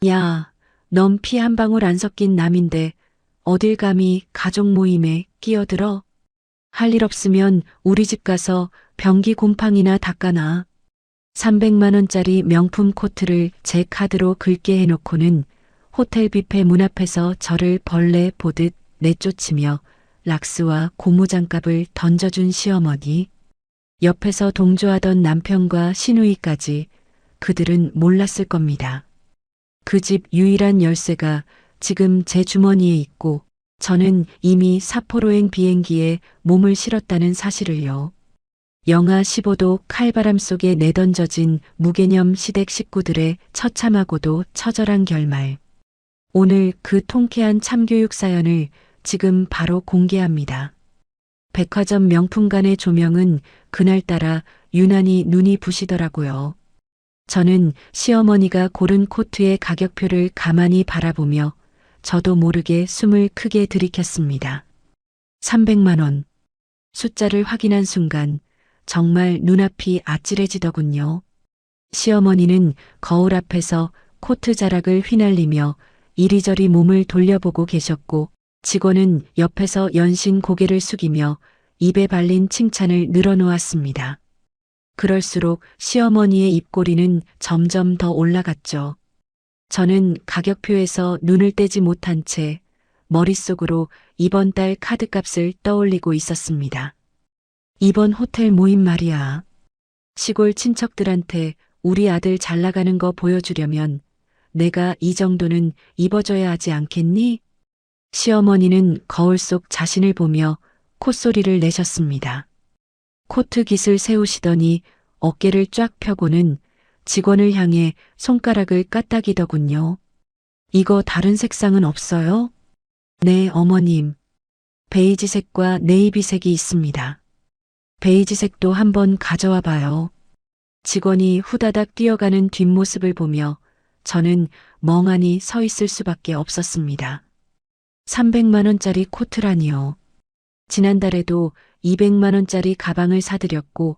야, 넌 피 한 방울 안 섞인 남인데 어딜 감히 가족 모임에 끼어들어? 할 일 없으면 우리 집 가서 변기 곰팡이나 닦아놔. 300만 원짜리 명품 코트를 제 카드로 긁게 해놓고는 호텔 뷔페 문 앞에서 저를 벌레 보듯 내쫓으며 락스와 고무장갑을 던져준 시어머니. 옆에서 동조하던 남편과 시누이까지 그들은 몰랐을 겁니다. 그 집 유일한 열쇠가 지금 제 주머니에 있고 저는 이미 사포로행 비행기에 몸을 실었다는 사실을요. 영하 15도 칼바람 속에 내던져진 무개념 시댁 식구들의 처참하고도 처절한 결말. 오늘 그 통쾌한 참교육 사연을 지금 바로 공개합니다. 백화점 명품관의 조명은 그날따라 유난히 눈이 부시더라고요. 저는 시어머니가 고른 코트의 가격표를 가만히 바라보며 저도 모르게 숨을 크게 들이켰습니다. 300만 원. 숫자를 확인한 순간 정말 눈앞이 아찔해지더군요. 시어머니는 거울 앞에서 코트 자락을 휘날리며 이리저리 몸을 돌려보고 계셨고 직원은 옆에서 연신 고개를 숙이며 입에 발린 칭찬을 늘어놓았습니다. 그럴수록 시어머니의 입꼬리는 점점 더 올라갔죠. 저는 가격표에서 눈을 떼지 못한 채 머릿속으로 이번 달 카드값을 떠올리고 있었습니다. 이번 호텔 모임 말이야. 시골 친척들한테 우리 아들 잘 나가는 거 보여주려면 내가 이 정도는 입어줘야 하지 않겠니? 시어머니는 거울 속 자신을 보며 콧소리를 내셨습니다. 코트 깃을 세우시더니 어깨를 쫙 펴고는 직원을 향해 손가락을 까딱이더군요. 이거 다른 색상은 없어요? 네, 어머님. 베이지색과 네이비색이 있습니다. 베이지색도 한번 가져와 봐요. 직원이 후다닥 뛰어가는 뒷모습을 보며 저는 멍하니 서 있을 수밖에 없었습니다. 300만 원짜리 코트라니요. 지난달에도 200만 원짜리 가방을 사드렸고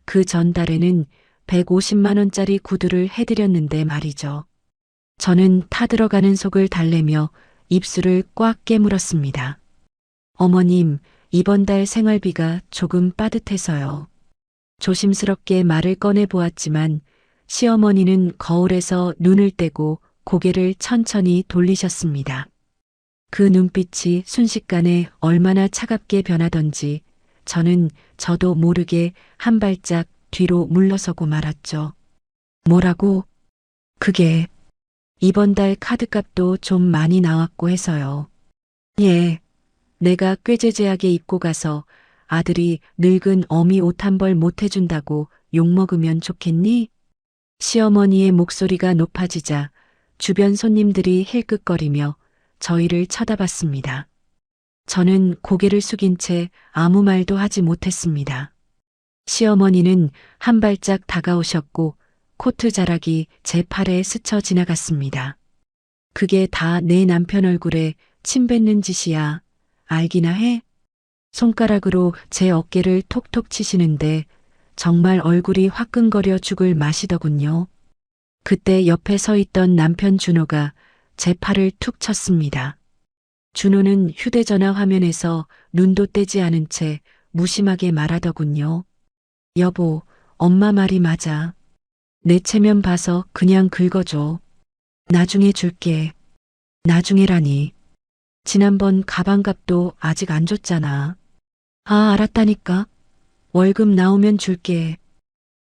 그 전달에는 150만 원짜리 구두를 해드렸는데 말이죠. 저는 타들어가는 속을 달래며 입술을 꽉 깨물었습니다. 어머님, 이번 달 생활비가 조금 빠듯해서요. 조심스럽게 말을 꺼내 보았지만 시어머니는 거울에서 눈을 떼고 고개를 천천히 돌리셨습니다. 그 눈빛이 순식간에 얼마나 차갑게 변하던지 저는 저도 모르게 한 발짝 뒤로 물러서고 말았죠. 뭐라고? 그게 이번 달 카드값도 좀 많이 나왔고 해서요. 예, 내가 꾀죄죄하게 입고 가서 아들이 늙은 어미 옷 한 벌 못 해준다고 욕먹으면 좋겠니? 시어머니의 목소리가 높아지자 주변 손님들이 힐끗거리며 저희를 쳐다봤습니다. 저는 고개를 숙인 채 아무 말도 하지 못했습니다. 시어머니는 한 발짝 다가오셨고 코트 자락이 제 팔에 스쳐 지나갔습니다. 그게 다 내 남편 얼굴에 침 뱉는 짓이야. 알기나 해? 손가락으로 제 어깨를 톡톡 치시는데 정말 얼굴이 화끈거려 죽을 맛이더군요. 그때 옆에 서 있던 남편 준호가 제 팔을 툭 쳤습니다. 준호는 휴대전화 화면에서 눈도 떼지 않은 채 무심하게 말하더군요. 여보, 엄마 말이 맞아. 내 체면 봐서 그냥 긁어줘. 나중에 줄게. 나중에라니. 지난번 가방값도 아직 안 줬잖아. 아, 알았다니까. 월급 나오면 줄게.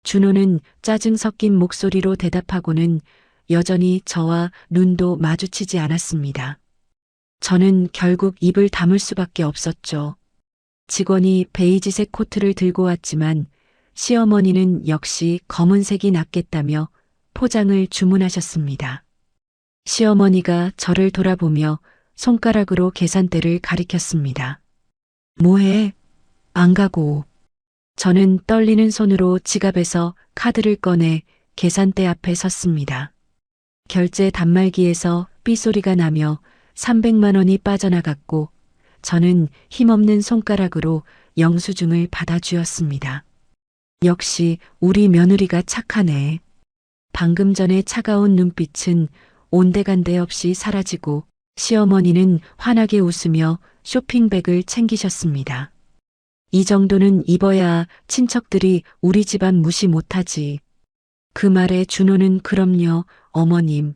준호는 짜증 섞인 목소리로 대답하고는 여전히 저와 눈도 마주치지 않았습니다. 저는 결국 입을 다물 수밖에 없었죠. 직원이 베이지색 코트를 들고 왔지만 시어머니는 역시 검은색이 낫겠다며 포장을 주문하셨습니다. 시어머니가 저를 돌아보며 손가락으로 계산대를 가리켰습니다. 뭐해? 안 가고. 저는 떨리는 손으로 지갑에서 카드를 꺼내 계산대 앞에 섰습니다. 결제 단말기에서 삐소리가 나며 300만 원이 빠져나갔고 저는 힘없는 손가락으로 영수증을 받아주었습니다. 역시 우리 며느리가 착하네. 방금 전에 차가운 눈빛은 온데간데 없이 사라지고 시어머니는 환하게 웃으며 쇼핑백을 챙기셨습니다. 이 정도는 입어야 친척들이 우리 집안 무시 못하지. 그 말에 준호는 그럼요, 어머님.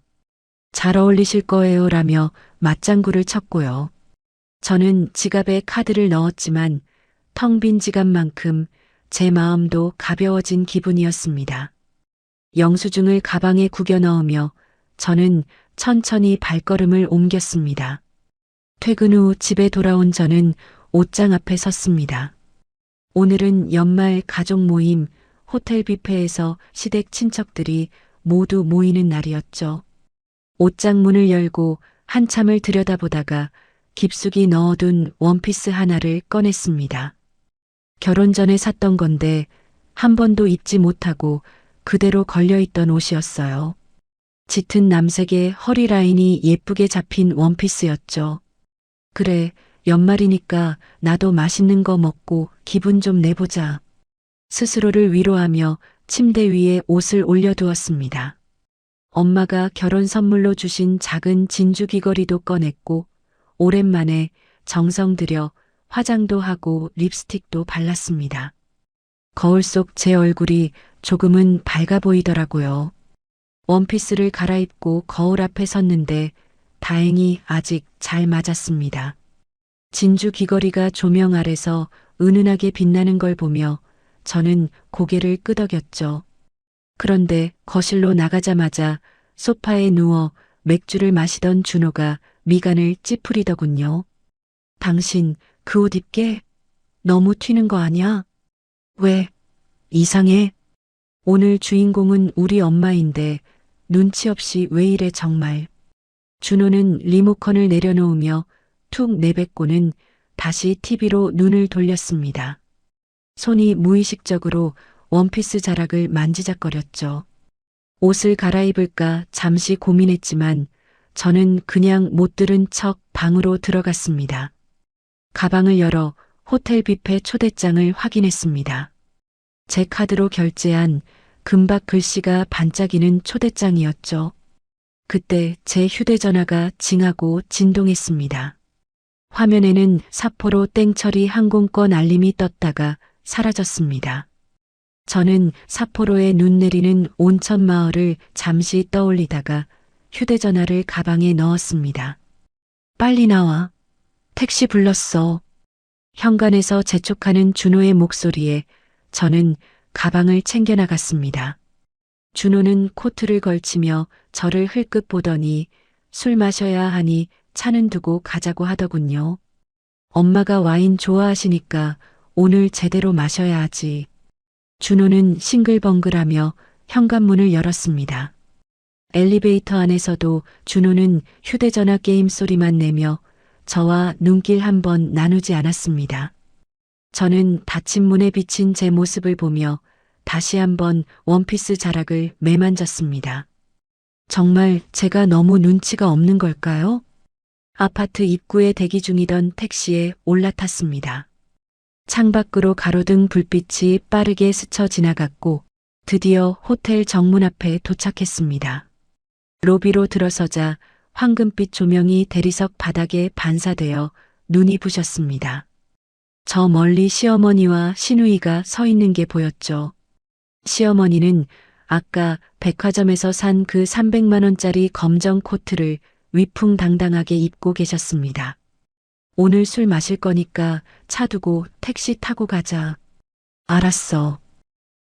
잘 어울리실 거예요 라며 맞장구를 쳤고요. 저는 지갑에 카드를 넣었지만 텅 빈 지갑만큼 제 마음도 가벼워진 기분이었습니다. 영수증을 가방에 구겨 넣으며 저는 천천히 발걸음을 옮겼습니다. 퇴근 후 집에 돌아온 저는 옷장 앞에 섰습니다. 오늘은 연말 가족 모임, 호텔 뷔페에서 시댁 친척들이 모두 모이는 날이었죠. 옷장 문을 열고 한참을 들여다보다가 깊숙이 넣어둔 원피스 하나를 꺼냈습니다. 결혼 전에 샀던 건데 한 번도 입지 못하고 그대로 걸려있던 옷이었어요. 짙은 남색의 허리 라인이 예쁘게 잡힌 원피스였죠. 그래, 연말이니까 나도 맛있는 거 먹고 기분 좀 내보자. 스스로를 위로하며 침대 위에 옷을 올려두었습니다. 엄마가 결혼 선물로 주신 작은 진주 귀걸이도 꺼냈고 오랜만에 정성 들여 화장도 하고 립스틱도 발랐습니다. 거울 속 제 얼굴이 조금은 밝아 보이더라고요. 원피스를 갈아입고 거울 앞에 섰는데 다행히 아직 잘 맞았습니다. 진주 귀걸이가 조명 아래서 은은하게 빛나는 걸 보며 저는 고개를 끄덕였죠. 그런데 거실로 나가자마자 소파에 누워 맥주를 마시던 준호가 미간을 찌푸리더군요. 당신 그 옷 입게? 너무 튀는 거 아니야? 왜? 이상해. 오늘 주인공은 우리 엄마인데 눈치 없이 왜 이래 정말. 준호는 리모컨을 내려놓으며 툭 내뱉고는 다시 TV로 눈을 돌렸습니다. 손이 무의식적으로 원피스 자락을 만지작거렸죠. 옷을 갈아입을까 잠시 고민했지만 저는 그냥 못 들은 척 방으로 들어갔습니다. 가방을 열어 호텔 뷔페 초대장을 확인했습니다. 제 카드로 결제한 금박 글씨가 반짝이는 초대장이었죠. 그때 제 휴대전화가 징하고 진동했습니다. 화면에는 사포로 땡처리 항공권 알림이 떴다가 사라졌습니다. 저는 사포로에 눈 내리는 온천마을을 잠시 떠올리다가 휴대전화를 가방에 넣었습니다. 빨리 나와. 택시 불렀어. 현관에서 재촉하는 준호의 목소리에 저는 가방을 챙겨 나갔습니다. 준호는 코트를 걸치며 저를 흘끗 보더니 술 마셔야 하니 차는 두고 가자고 하더군요. 엄마가 와인 좋아하시니까 오늘 제대로 마셔야 하지. 준호는 싱글벙글하며 현관문을 열었습니다. 엘리베이터 안에서도 준호는 휴대전화 게임 소리만 내며 저와 눈길 한 번 나누지 않았습니다. 저는 닫힌 문에 비친 제 모습을 보며 다시 한번 원피스 자락을 매만졌습니다. 정말 제가 너무 눈치가 없는 걸까요? 아파트 입구에 대기 중이던 택시에 올라탔습니다. 창밖으로 가로등 불빛이 빠르게 스쳐 지나갔고 드디어 호텔 정문 앞에 도착했습니다. 로비로 들어서자 황금빛 조명이 대리석 바닥에 반사되어 눈이 부셨습니다. 저 멀리 시어머니와 시누이가 서 있는 게 보였죠. 시어머니는 아까 백화점에서 산 그 300만 원짜리 검정 코트를 위풍당당하게 입고 계셨습니다. 오늘 술 마실 거니까 차 두고 택시 타고 가자. 알았어.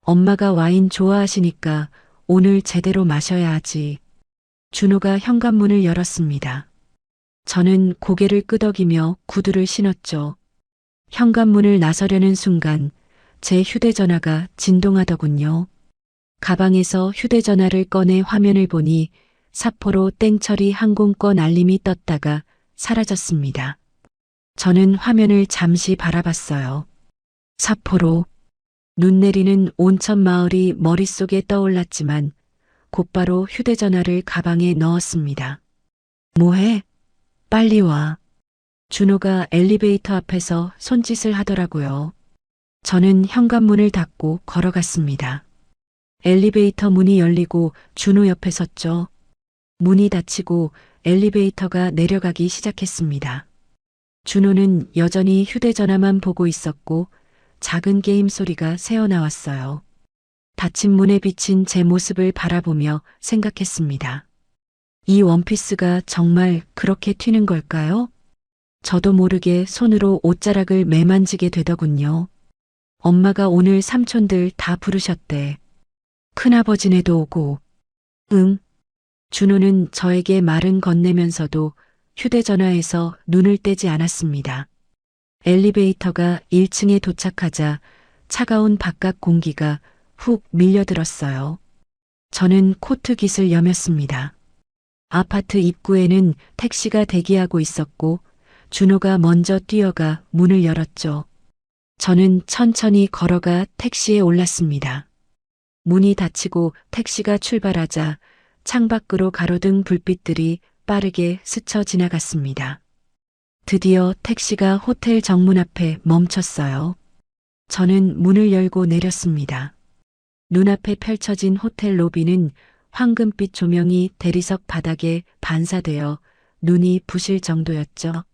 엄마가 와인 좋아하시니까 오늘 제대로 마셔야 하지. 준호가 현관문을 열었습니다. 저는 고개를 끄덕이며 구두를 신었죠. 현관문을 나서려는 순간 제 휴대전화가 진동하더군요. 가방에서 휴대전화를 꺼내 화면을 보니 사포로 땡처리 항공권 알림이 떴다가 사라졌습니다. 저는 화면을 잠시 바라봤어요. 사포로. 눈 내리는 온천 마을이 머릿속에 떠올랐지만 곧바로 휴대전화를 가방에 넣었습니다. 뭐해? 빨리 와. 준호가 엘리베이터 앞에서 손짓을 하더라고요. 저는 현관문을 닫고 걸어갔습니다. 엘리베이터 문이 열리고 준호 옆에 섰죠. 문이 닫히고 엘리베이터가 내려가기 시작했습니다. 준호는 여전히 휴대전화만 보고 있었고 작은 게임 소리가 새어나왔어요. 닫힌 문에 비친 제 모습을 바라보며 생각했습니다. 이 원피스가 정말 그렇게 튀는 걸까요? 저도 모르게 손으로 옷자락을 매만지게 되더군요. 엄마가 오늘 삼촌들 다 부르셨대. 큰아버지네도 오고. 응. 준호는 저에게 말은 건네면서도 휴대전화에서 눈을 떼지 않았습니다. 엘리베이터가 1층에 도착하자 차가운 바깥 공기가 훅 밀려들었어요. 저는 코트 깃을 여몄습니다. 아파트 입구에는 택시가 대기하고 있었고 준호가 먼저 뛰어가 문을 열었죠. 저는 천천히 걸어가 택시에 올랐습니다. 문이 닫히고 택시가 출발하자 창밖으로 가로등 불빛들이 빠르게 스쳐 지나갔습니다. 드디어 택시가 호텔 정문 앞에 멈췄어요. 저는 문을 열고 내렸습니다. 눈앞에 펼쳐진 호텔 로비는 황금빛 조명이 대리석 바닥에 반사되어 눈이 부실 정도였죠.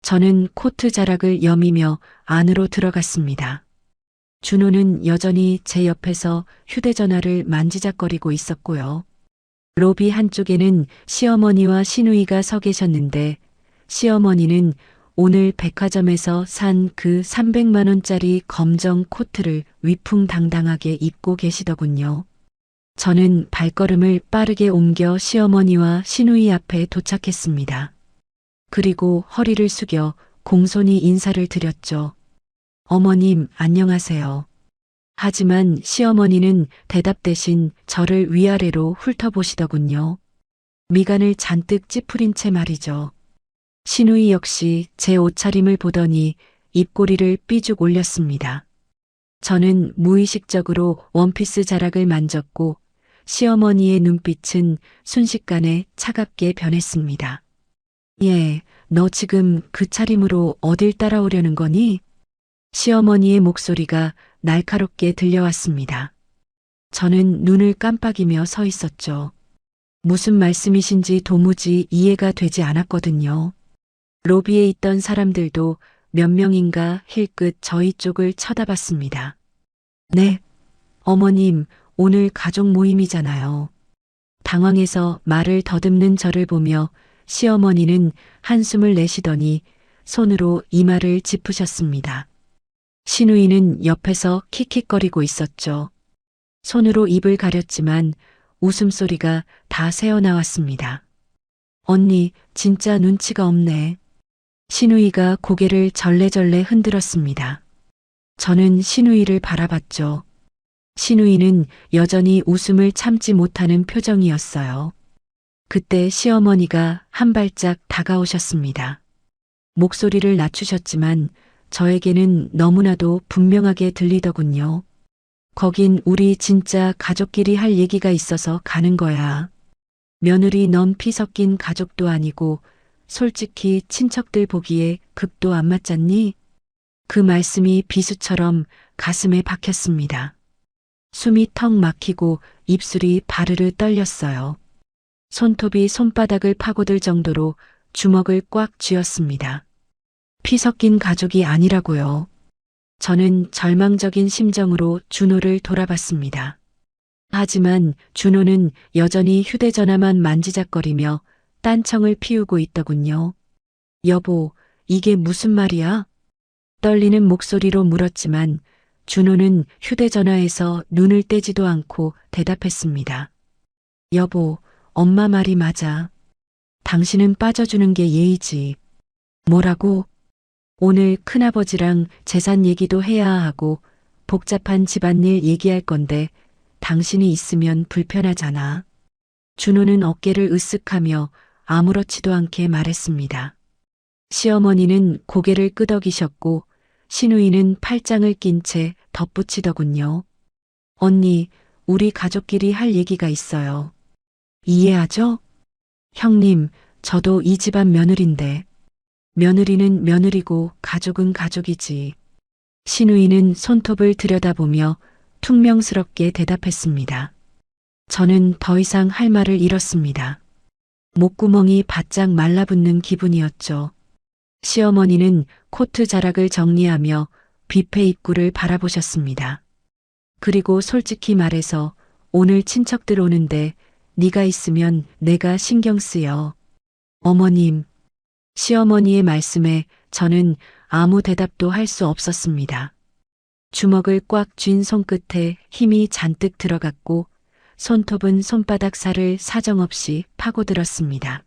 저는 코트 자락을 여미며 안으로 들어갔습니다. 준호는 여전히 제 옆에서 휴대전화를 만지작거리고 있었고요. 로비 한쪽에는 시어머니와 시누이가 서 계셨는데 시어머니는 오늘 백화점에서 산 그 300만 원짜리 검정 코트를 위풍당당하게 입고 계시더군요. 저는 발걸음을 빠르게 옮겨 시어머니와 시누이 앞에 도착했습니다. 그리고 허리를 숙여 공손히 인사를 드렸죠. 어머님, 안녕하세요. 하지만 시어머니는 대답 대신 저를 위아래로 훑어보시더군요. 미간을 잔뜩 찌푸린 채 말이죠. 시누이 역시 제 옷차림을 보더니 입꼬리를 삐죽 올렸습니다. 저는 무의식적으로 원피스 자락을 만졌고 시어머니의 눈빛은 순식간에 차갑게 변했습니다. 예, 너 지금 그 차림으로 어딜 따라오려는 거니? 시어머니의 목소리가 날카롭게 들려왔습니다. 저는 눈을 깜빡이며 서 있었죠. 무슨 말씀이신지 도무지 이해가 되지 않았거든요. 로비에 있던 사람들도 몇 명인가 힐끗 저희 쪽을 쳐다봤습니다. 네, 어머님, 오늘 가족 모임이잖아요. 당황해서 말을 더듬는 저를 보며 시어머니는 한숨을 내쉬더니 손으로 이마를 짚으셨습니다. 시누이는 옆에서 킥킥거리고 있었죠. 손으로 입을 가렸지만 웃음소리가 다 새어나왔습니다. 언니, 진짜 눈치가 없네. 시누이가 고개를 절레절레 흔들었습니다. 저는 시누이를 바라봤죠. 시누이는 여전히 웃음을 참지 못하는 표정이었어요. 그때 시어머니가 한 발짝 다가오셨습니다. 목소리를 낮추셨지만 저에게는 너무나도 분명하게 들리더군요. 거긴 우리 진짜 가족끼리 할 얘기가 있어서 가는 거야. 며느리 넌 피 섞인 가족도 아니고 솔직히 친척들 보기에 급도 안 맞잖니? 그 말씀이 비수처럼 가슴에 박혔습니다. 숨이 턱 막히고 입술이 바르르 떨렸어요. 손톱이 손바닥을 파고들 정도로 주먹을 꽉 쥐었습니다. 피 섞인 가족이 아니라고요. 저는 절망적인 심정으로 준호를 돌아봤습니다. 하지만 준호는 여전히 휴대전화만 만지작거리며 딴청을 피우고 있더군요. 여보, 이게 무슨 말이야? 떨리는 목소리로 물었지만 준호는 휴대전화에서 눈을 떼지도 않고 대답했습니다. 여보, 엄마 말이 맞아. 당신은 빠져주는 게 예의지. 뭐라고? 오늘 큰아버지랑 재산 얘기도 해야 하고 복잡한 집안일 얘기할 건데 당신이 있으면 불편하잖아. 준호는 어깨를 으쓱하며 아무렇지도 않게 말했습니다. 시어머니는 고개를 끄덕이셨고 시누이는 팔짱을 낀 채 덧붙이더군요. 언니, 우리 가족끼리 할 얘기가 있어요. 이해하죠? 형님, 저도 이 집안 며느린데. 며느리는 며느리고 가족은 가족이지. 시누이는 손톱을 들여다보며 퉁명스럽게 대답했습니다. 저는 더 이상 할 말을 잃었습니다. 목구멍이 바짝 말라붙는 기분이었죠. 시어머니는 코트 자락을 정리하며 뷔페 입구를 바라보셨습니다. 그리고 솔직히 말해서 오늘 친척들 오는데 네가 있으면 내가 신경 쓰여. 어머님, 시어머니의 말씀에 저는 아무 대답도 할 수 없었습니다. 주먹을 꽉 쥔 손끝에 힘이 잔뜩 들어갔고 손톱은 손바닥 살을 사정없이 파고들었습니다.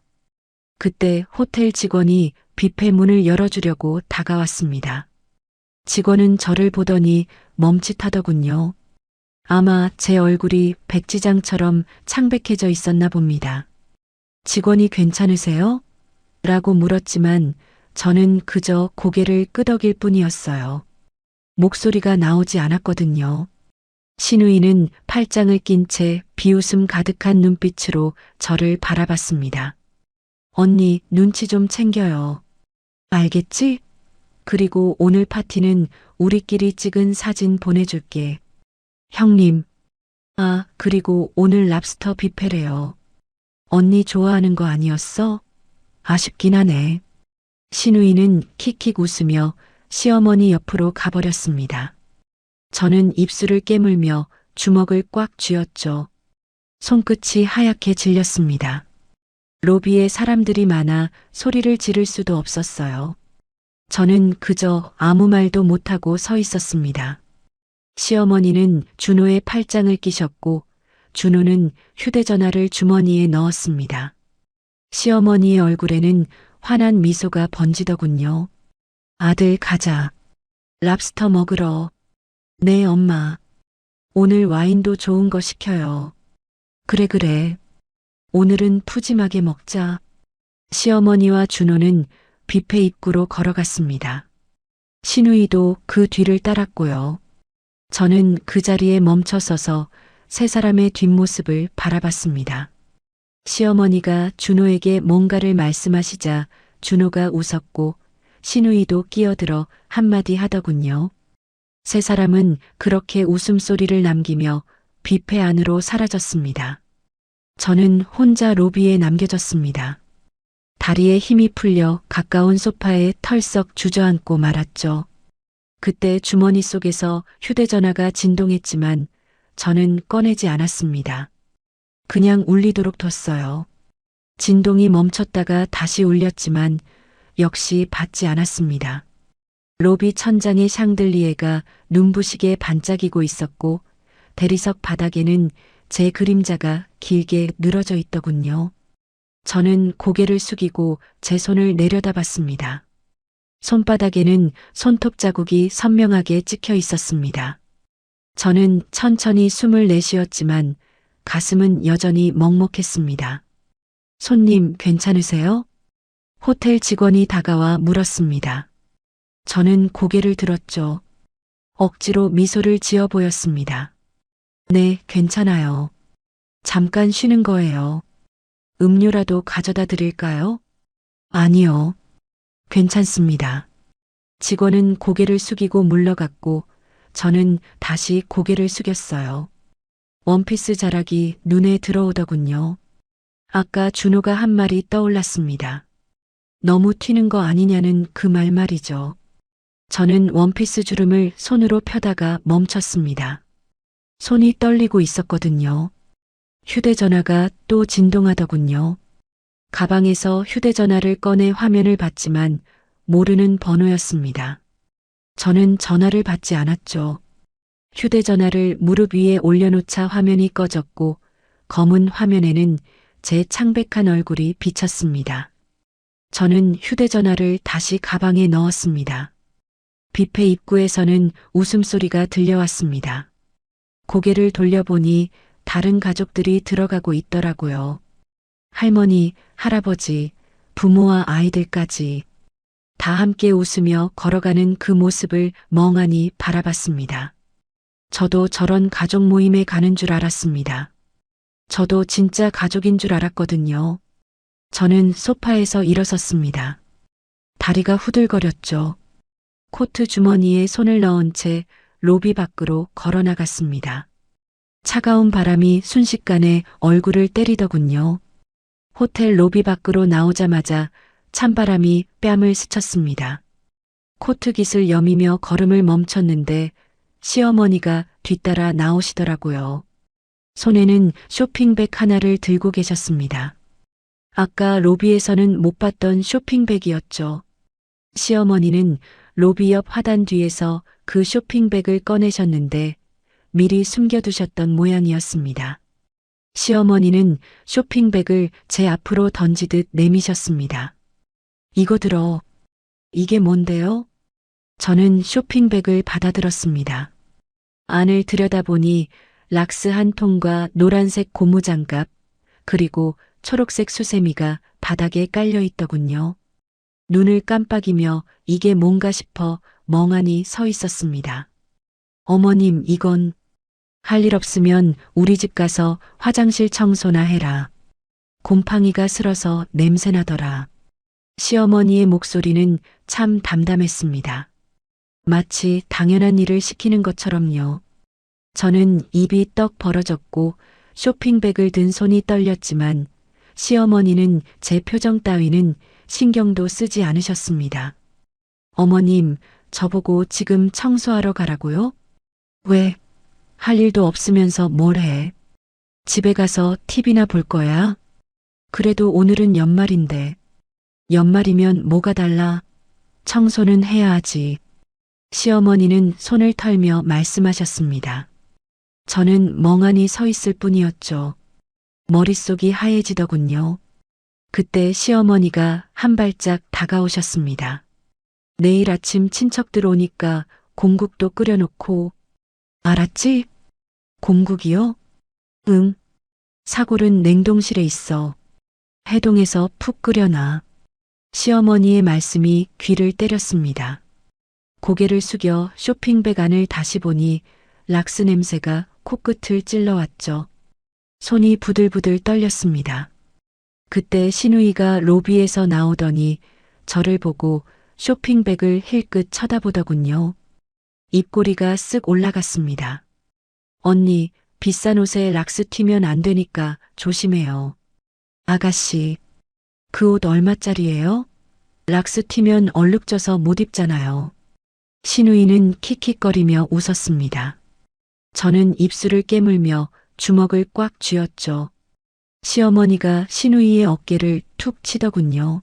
그때 호텔 직원이 뷔페 문을 열어주려고 다가왔습니다. 직원은 저를 보더니 멈칫하더군요. 아마 제 얼굴이 백지장처럼 창백해져 있었나 봅니다. 직원이 괜찮으세요? 라고 물었지만 저는 그저 고개를 끄덕일 뿐이었어요. 목소리가 나오지 않았거든요. 신우이는 팔짱을 낀 채 비웃음 가득한 눈빛으로 저를 바라봤습니다. 언니, 눈치 좀 챙겨요. 알겠지? 그리고 오늘 파티는 우리끼리 찍은 사진 보내줄게. 형님. 아, 그리고 오늘 랍스터 뷔페래요. 언니 좋아하는 거 아니었어? 아쉽긴 하네. 신우이는 킥킥 웃으며 시어머니 옆으로 가버렸습니다. 저는 입술을 깨물며 주먹을 꽉 쥐었죠. 손끝이 하얗게 질렸습니다. 로비에 사람들이 많아 소리를 지를 수도 없었어요. 저는 그저 아무 말도 못하고 서 있었습니다. 시어머니는 준호의 팔짱을 끼셨고 준호는 휴대전화를 주머니에 넣었습니다. 시어머니의 얼굴에는 환한 미소가 번지더군요. 아들 가자. 랍스터 먹으러. 네, 엄마. 오늘 와인도 좋은 거 시켜요. 그래. 오늘은 푸짐하게 먹자. 시어머니와 준호는 뷔페 입구로 걸어갔습니다. 신우이도 그 뒤를 따랐고요. 저는 그 자리에 멈춰 서서 세 사람의 뒷모습을 바라봤습니다. 시어머니가 준호에게 뭔가를 말씀하시자 준호가 웃었고 신우이도 끼어들어 한마디 하더군요. 세 사람은 그렇게 웃음소리를 남기며 뷔페 안으로 사라졌습니다. 저는 혼자 로비에 남겨졌습니다. 다리에 힘이 풀려 가까운 소파에 털썩 주저앉고 말았죠. 그때 주머니 속에서 휴대전화가 진동했지만 저는 꺼내지 않았습니다. 그냥 울리도록 뒀어요. 진동이 멈췄다가 다시 울렸지만 역시 받지 않았습니다. 로비 천장의 샹들리에가 눈부시게 반짝이고 있었고 대리석 바닥에는 제 그림자가 길게 늘어져 있더군요. 저는 고개를 숙이고 제 손을 내려다봤습니다. 손바닥에는 손톱 자국이 선명하게 찍혀 있었습니다. 저는 천천히 숨을 내쉬었지만 가슴은 여전히 먹먹했습니다. 손님 괜찮으세요? 호텔 직원이 다가와 물었습니다. 저는 고개를 들었죠. 억지로 미소를 지어 보였습니다. 네, 괜찮아요. 잠깐 쉬는 거예요. 음료라도 가져다 드릴까요? 아니요. 괜찮습니다. 직원은 고개를 숙이고 물러갔고 저는 다시 고개를 숙였어요. 원피스 자락이 눈에 들어오더군요. 아까 준호가 한 말이 떠올랐습니다. 너무 튀는 거 아니냐는 그 말 말이죠. 저는 원피스 주름을 손으로 펴다가 멈췄습니다. 손이 떨리고 있었거든요. 휴대전화가 또 진동하더군요. 가방에서 휴대전화를 꺼내 화면을 봤지만 모르는 번호였습니다. 저는 전화를 받지 않았죠. 휴대전화를 무릎 위에 올려놓자 화면이 꺼졌고 검은 화면에는 제 창백한 얼굴이 비쳤습니다. 저는 휴대전화를 다시 가방에 넣었습니다. 뷔페 입구에서는 웃음소리가 들려왔습니다. 고개를 돌려보니 다른 가족들이 들어가고 있더라고요. 할머니, 할아버지, 부모와 아이들까지 다 함께 웃으며 걸어가는 그 모습을 멍하니 바라봤습니다. 저도 저런 가족 모임에 가는 줄 알았습니다. 저도 진짜 가족인 줄 알았거든요. 저는 소파에서 일어섰습니다. 다리가 후들거렸죠. 코트 주머니에 손을 넣은 채 로비 밖으로 걸어나갔습니다. 차가운 바람이 순식간에 얼굴을 때리더군요. 호텔 로비 밖으로 나오자마자 찬바람이 뺨을 스쳤습니다. 코트깃을 여미며 걸음을 멈췄는데 시어머니가 뒤따라 나오시더라고요. 손에는 쇼핑백 하나를 들고 계셨습니다. 아까 로비에서는 못 봤던 쇼핑백이었죠. 시어머니는 로비 옆 화단 뒤에서 그 쇼핑백을 꺼내셨는데 미리 숨겨두셨던 모양이었습니다. 시어머니는 쇼핑백을 제 앞으로 던지듯 내미셨습니다. 이거 들어. 이게 뭔데요? 저는 쇼핑백을 받아들었습니다. 안을 들여다보니 락스 한 통과 노란색 고무장갑, 그리고 초록색 수세미가 바닥에 깔려 있더군요. 눈을 깜빡이며 이게 뭔가 싶어 멍하니 서 있었습니다. 어머님, 이건 할 일 없으면 우리 집 가서 화장실 청소나 해라. 곰팡이가 슬어서 냄새나더라. 시어머니의 목소리는 참 담담했습니다. 마치 당연한 일을 시키는 것처럼요. 저는 입이 떡 벌어졌고 쇼핑백을 든 손이 떨렸지만 시어머니는 제 표정 따위는 신경도 쓰지 않으셨습니다. 어머님, 저보고 지금 청소하러 가라고요? 왜? 할 일도 없으면서 뭘 해? 집에 가서 TV나 볼 거야? 그래도 오늘은 연말인데. 연말이면 뭐가 달라? 청소는 해야 하지. 시어머니는 손을 털며 말씀하셨습니다. 저는 멍하니 서 있을 뿐이었죠. 머릿속이 하얘지더군요. 그때 시어머니가 한 발짝 다가오셨습니다. 내일 아침 친척들 오니까 공국도 끓여놓고. 알았지? 공국이요? 응. 사골은 냉동실에 있어. 해동해서 푹 끓여놔. 시어머니의 말씀이 귀를 때렸습니다. 고개를 숙여 쇼핑백 안을 다시 보니 락스 냄새가 코끝을 찔러왔죠. 손이 부들부들 떨렸습니다. 그때 시누이가 로비에서 나오더니 저를 보고 쇼핑백을 힐끗 쳐다보더군요. 입꼬리가 쓱 올라갔습니다. 언니, 비싼 옷에 락스 튀면 안 되니까 조심해요. 아가씨, 그 옷 얼마짜리예요? 락스 튀면 얼룩져서 못 입잖아요. 시누이는 킥킥거리며 웃었습니다. 저는 입술을 깨물며 주먹을 꽉 쥐었죠. 시어머니가 시누이의 어깨를 툭 치더군요.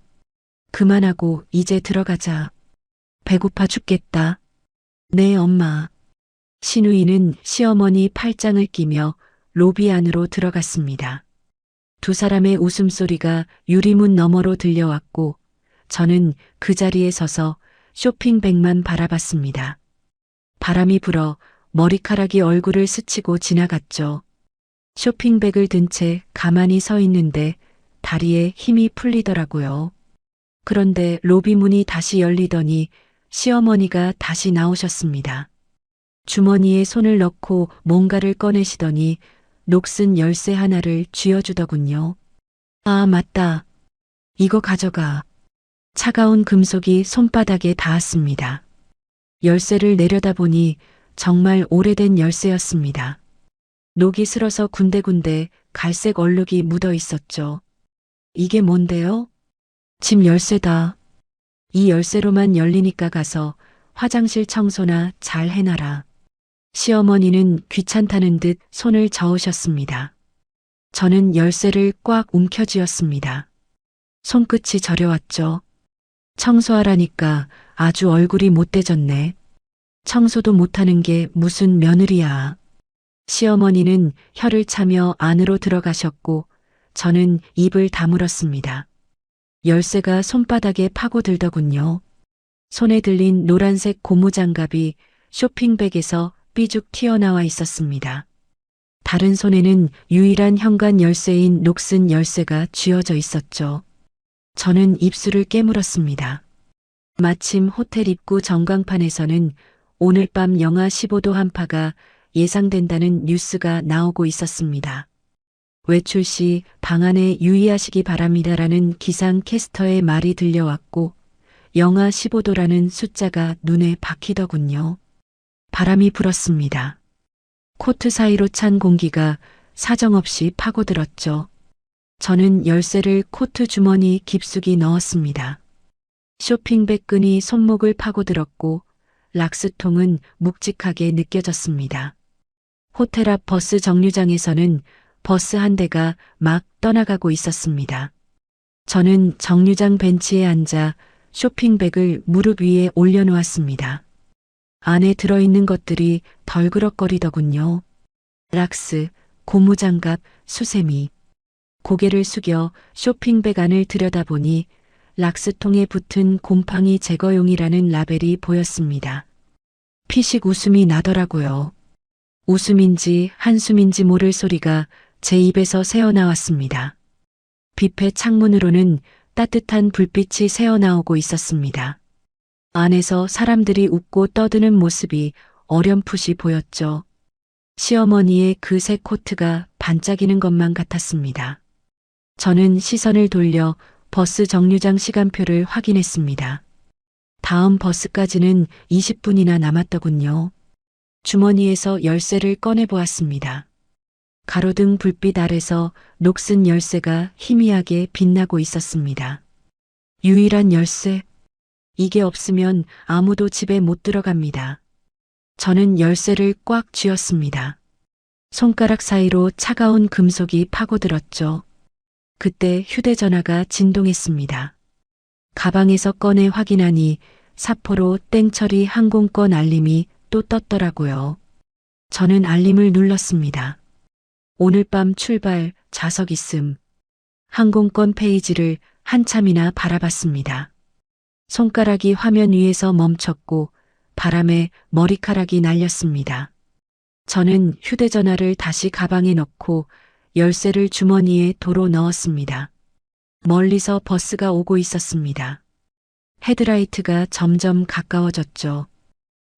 그만하고 이제 들어가자. 배고파 죽겠다. 네, 엄마. 시누이는 시어머니 팔짱을 끼며 로비 안으로 들어갔습니다. 두 사람의 웃음소리가 유리문 너머로 들려왔고 저는 그 자리에 서서 쇼핑백만 바라봤습니다. 바람이 불어 머리카락이 얼굴을 스치고 지나갔죠. 쇼핑백을 든 채 가만히 서 있는데 다리에 힘이 풀리더라고요. 그런데 로비 문이 다시 열리더니 시어머니가 다시 나오셨습니다. 주머니에 손을 넣고 뭔가를 꺼내시더니 녹슨 열쇠 하나를 쥐어주더군요. 아, 맞다. 이거 가져가. 차가운 금속이 손바닥에 닿았습니다. 열쇠를 내려다보니 정말 오래된 열쇠였습니다. 녹이 슬어서 군데군데 갈색 얼룩이 묻어 있었죠. 이게 뭔데요? 집 열쇠다. 이 열쇠로만 열리니까 가서 화장실 청소나 잘 해놔라. 시어머니는 귀찮다는 듯 손을 저으셨습니다. 저는 열쇠를 꽉 움켜쥐었습니다. 손끝이 저려왔죠. 청소하라니까 아주 얼굴이 못돼졌네. 청소도 못하는 게 무슨 며느리야. 시어머니는 혀를 차며 안으로 들어가셨고 저는 입을 다물었습니다. 열쇠가 손바닥에 파고들더군요. 손에 들린 노란색 고무장갑이 쇼핑백에서 삐죽 튀어나와 있었습니다. 다른 손에는 유일한 현관 열쇠인 녹슨 열쇠가 쥐어져 있었죠. 저는 입술을 깨물었습니다. 마침 호텔 입구 전광판에서는 오늘 밤 영하 15도 한파가 예상된다는 뉴스가 나오고 있었습니다. 외출 시 방 안에 유의하시기 바랍니다라는 기상캐스터의 말이 들려왔고 영하 15도라는 숫자가 눈에 박히더군요. 바람이 불었습니다. 코트 사이로 찬 공기가 사정없이 파고들었죠. 저는 열쇠를 코트 주머니 깊숙이 넣었습니다. 쇼핑백 끈이 손목을 파고들었고 락스통은 묵직하게 느껴졌습니다. 호텔 앞 버스 정류장에서는 버스 한 대가 막 떠나가고 있었습니다. 저는 정류장 벤치에 앉아 쇼핑백을 무릎 위에 올려놓았습니다. 안에 들어있는 것들이 덜그럭거리더군요. 락스, 고무장갑, 수세미. 고개를 숙여 쇼핑백 안을 들여다보니 락스통에 붙은 곰팡이 제거용이라는 라벨이 보였습니다. 피식 웃음이 나더라고요. 웃음인지 한숨인지 모를 소리가 제 입에서 새어나왔습니다. 뷔페 창문으로는 따뜻한 불빛이 새어나오고 있었습니다. 안에서 사람들이 웃고 떠드는 모습이 어렴풋이 보였죠. 시어머니의 그 새 코트가 반짝이는 것만 같았습니다. 저는 시선을 돌려 버스 정류장 시간표를 확인했습니다. 다음 버스까지는 20분이나 남았더군요. 주머니에서 열쇠를 꺼내보았습니다. 가로등 불빛 아래서 녹슨 열쇠가 희미하게 빛나고 있었습니다. 유일한 열쇠. 이게 없으면 아무도 집에 못 들어갑니다. 저는 열쇠를 꽉 쥐었습니다. 손가락 사이로 차가운 금속이 파고들었죠. 그때 휴대전화가 진동했습니다. 가방에서 꺼내 확인하니 사포로 땡처리 항공권 알림이 또 떴더라고요. 저는 알림을 눌렀습니다. 오늘 밤 출발, 좌석 있음. 항공권 페이지를 한참이나 바라봤습니다. 손가락이 화면 위에서 멈췄고 바람에 머리카락이 날렸습니다. 저는 휴대전화를 다시 가방에 넣고 열쇠를 주머니에 도로 넣었습니다. 멀리서 버스가 오고 있었습니다. 헤드라이트가 점점 가까워졌죠.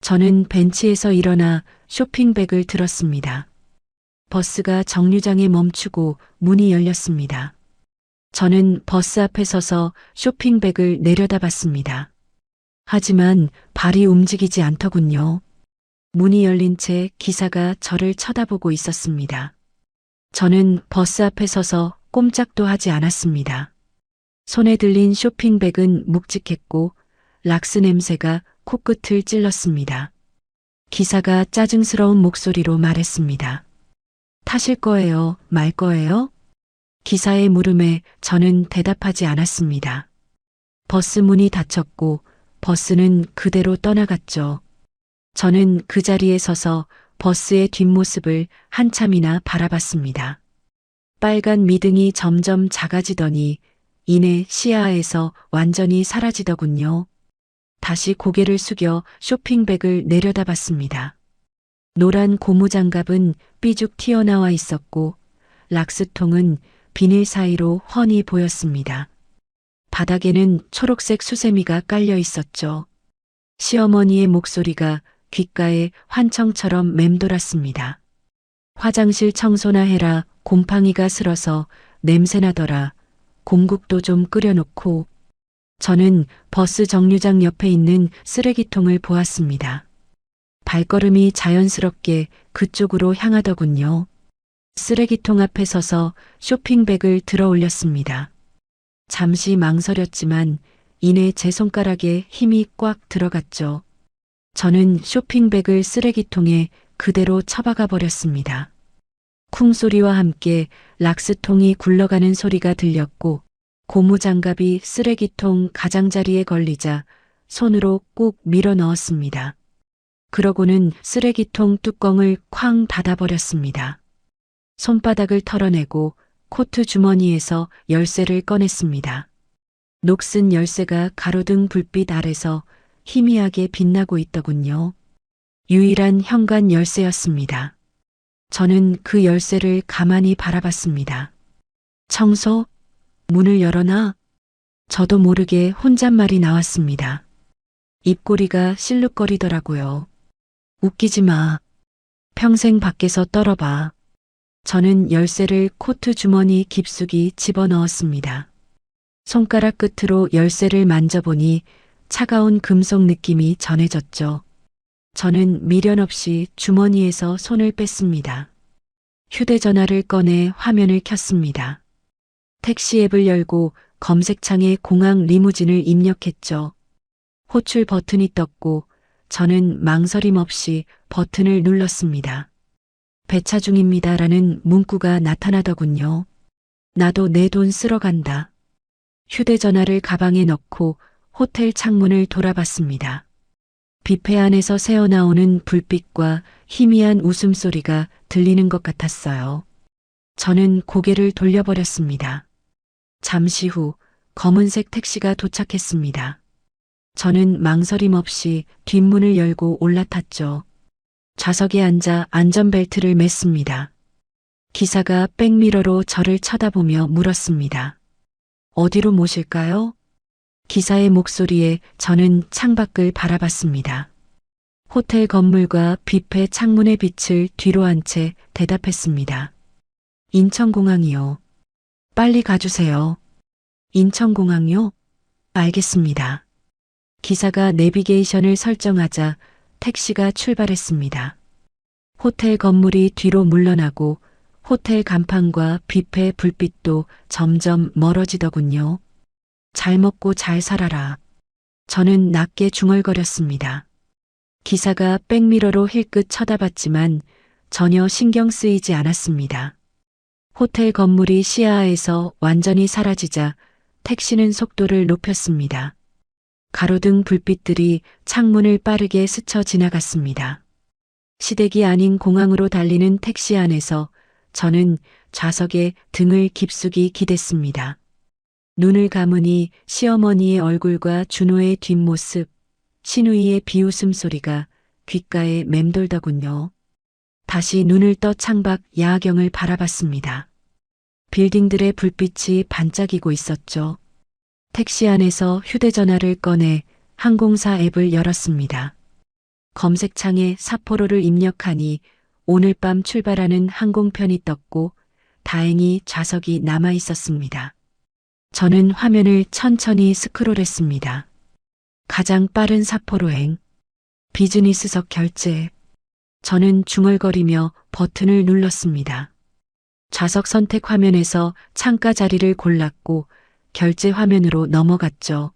저는 벤치에서 일어나 쇼핑백을 들었습니다. 버스가 정류장에 멈추고 문이 열렸습니다. 저는 버스 앞에 서서 쇼핑백을 내려다봤습니다. 하지만 발이 움직이지 않더군요. 문이 열린 채 기사가 저를 쳐다보고 있었습니다. 저는 버스 앞에 서서 꼼짝도 하지 않았습니다. 손에 들린 쇼핑백은 묵직했고 락스 냄새가 코끝을 찔렀습니다. 기사가 짜증스러운 목소리로 말했습니다. 타실 거예요? 말 거예요? 기사의 물음에 저는 대답하지 않았습니다. 버스 문이 닫혔고 버스는 그대로 떠나갔죠. 저는 그 자리에 서서 버스의 뒷모습을 한참이나 바라봤습니다. 빨간 미등이 점점 작아지더니 이내 시야에서 완전히 사라지더군요. 다시 고개를 숙여 쇼핑백을 내려다봤습니다. 노란 고무장갑은 삐죽 튀어나와 있었고 락스통은 비닐 사이로 훤히 보였습니다. 바닥에는 초록색 수세미가 깔려 있었죠. 시어머니의 목소리가 귓가에 환청처럼 맴돌았습니다. 화장실 청소나 해라. 곰팡이가 슬어서 냄새나더라. 공국도 좀 끓여놓고. 저는 버스 정류장 옆에 있는 쓰레기통을 보았습니다. 발걸음이 자연스럽게 그쪽으로 향하더군요. 쓰레기통 앞에 서서 쇼핑백을 들어 올렸습니다. 잠시 망설였지만 이내 제 손가락에 힘이 꽉 들어갔죠. 저는 쇼핑백을 쓰레기통에 그대로 처박아 버렸습니다. 쿵 소리와 함께 락스통이 굴러가는 소리가 들렸고 고무장갑이 쓰레기통 가장자리에 걸리자 손으로 꾹 밀어 넣었습니다. 그러고는 쓰레기통 뚜껑을 쾅 닫아버렸습니다. 손바닥을 털어내고 코트 주머니에서 열쇠를 꺼냈습니다. 녹슨 열쇠가 가로등 불빛 아래서 희미하게 빛나고 있더군요. 유일한 현관 열쇠였습니다. 저는 그 열쇠를 가만히 바라봤습니다. 청소? 문을 열어놔? 저도 모르게 혼잣말이 나왔습니다. 입꼬리가 실룩거리더라고요. 웃기지 마. 평생 밖에서 떨어봐. 저는 열쇠를 코트 주머니 깊숙이 집어넣었습니다. 손가락 끝으로 열쇠를 만져보니 차가운 금속 느낌이 전해졌죠. 저는 미련 없이 주머니에서 손을 뺐습니다. 휴대전화를 꺼내 화면을 켰습니다. 택시 앱을 열고 검색창에 공항 리무진을 입력했죠. 호출 버튼이 떴고 저는 망설임 없이 버튼을 눌렀습니다. 배차 중입니다라는 문구가 나타나더군요. 나도 내 돈 쓰러 간다. 휴대전화를 가방에 넣고 호텔 창문을 돌아봤습니다. 뷔페 안에서 새어나오는 불빛과 희미한 웃음소리가 들리는 것 같았어요. 저는 고개를 돌려버렸습니다. 잠시 후 검은색 택시가 도착했습니다. 저는 망설임 없이 뒷문을 열고 올라탔죠. 좌석에 앉아 안전벨트를 맸습니다. 기사가 백미러로 저를 쳐다보며 물었습니다. 어디로 모실까요? 기사의 목소리에 저는 창밖을 바라봤습니다. 호텔 건물과 뷔페 창문의 빛을 뒤로 한 채 대답했습니다. 인천공항이요. 빨리 가주세요. 인천공항요? 알겠습니다. 기사가 내비게이션을 설정하자 택시가 출발했습니다. 호텔 건물이 뒤로 물러나고 호텔 간판과 뷔페 불빛도 점점 멀어지더군요. 잘 먹고 잘 살아라. 저는 낮게 중얼거렸습니다. 기사가 백미러로 힐끗 쳐다봤지만 전혀 신경 쓰이지 않았습니다. 호텔 건물이 시야에서 완전히 사라지자 택시는 속도를 높였습니다. 가로등 불빛들이 창문을 빠르게 스쳐 지나갔습니다. 시댁이 아닌 공항으로 달리는 택시 안에서 저는 좌석에 등을 깊숙이 기댔습니다. 눈을 감으니 시어머니의 얼굴과 준호의 뒷모습, 신우이의 비웃음 소리가 귓가에 맴돌더군요. 다시 눈을 떠 창밖 야경을 바라봤습니다. 빌딩들의 불빛이 반짝이고 있었죠. 택시 안에서 휴대전화를 꺼내 항공사 앱을 열었습니다. 검색창에 삿포로를 입력하니 오늘 밤 출발하는 항공편이 떴고 다행히 좌석이 남아 있었습니다. 저는 화면을 천천히 스크롤했습니다. 가장 빠른 삿포로행, 비즈니스석 결제. 저는 중얼거리며 버튼을 눌렀습니다. 좌석 선택 화면에서 창가 자리를 골랐고 결제 화면으로 넘어갔죠.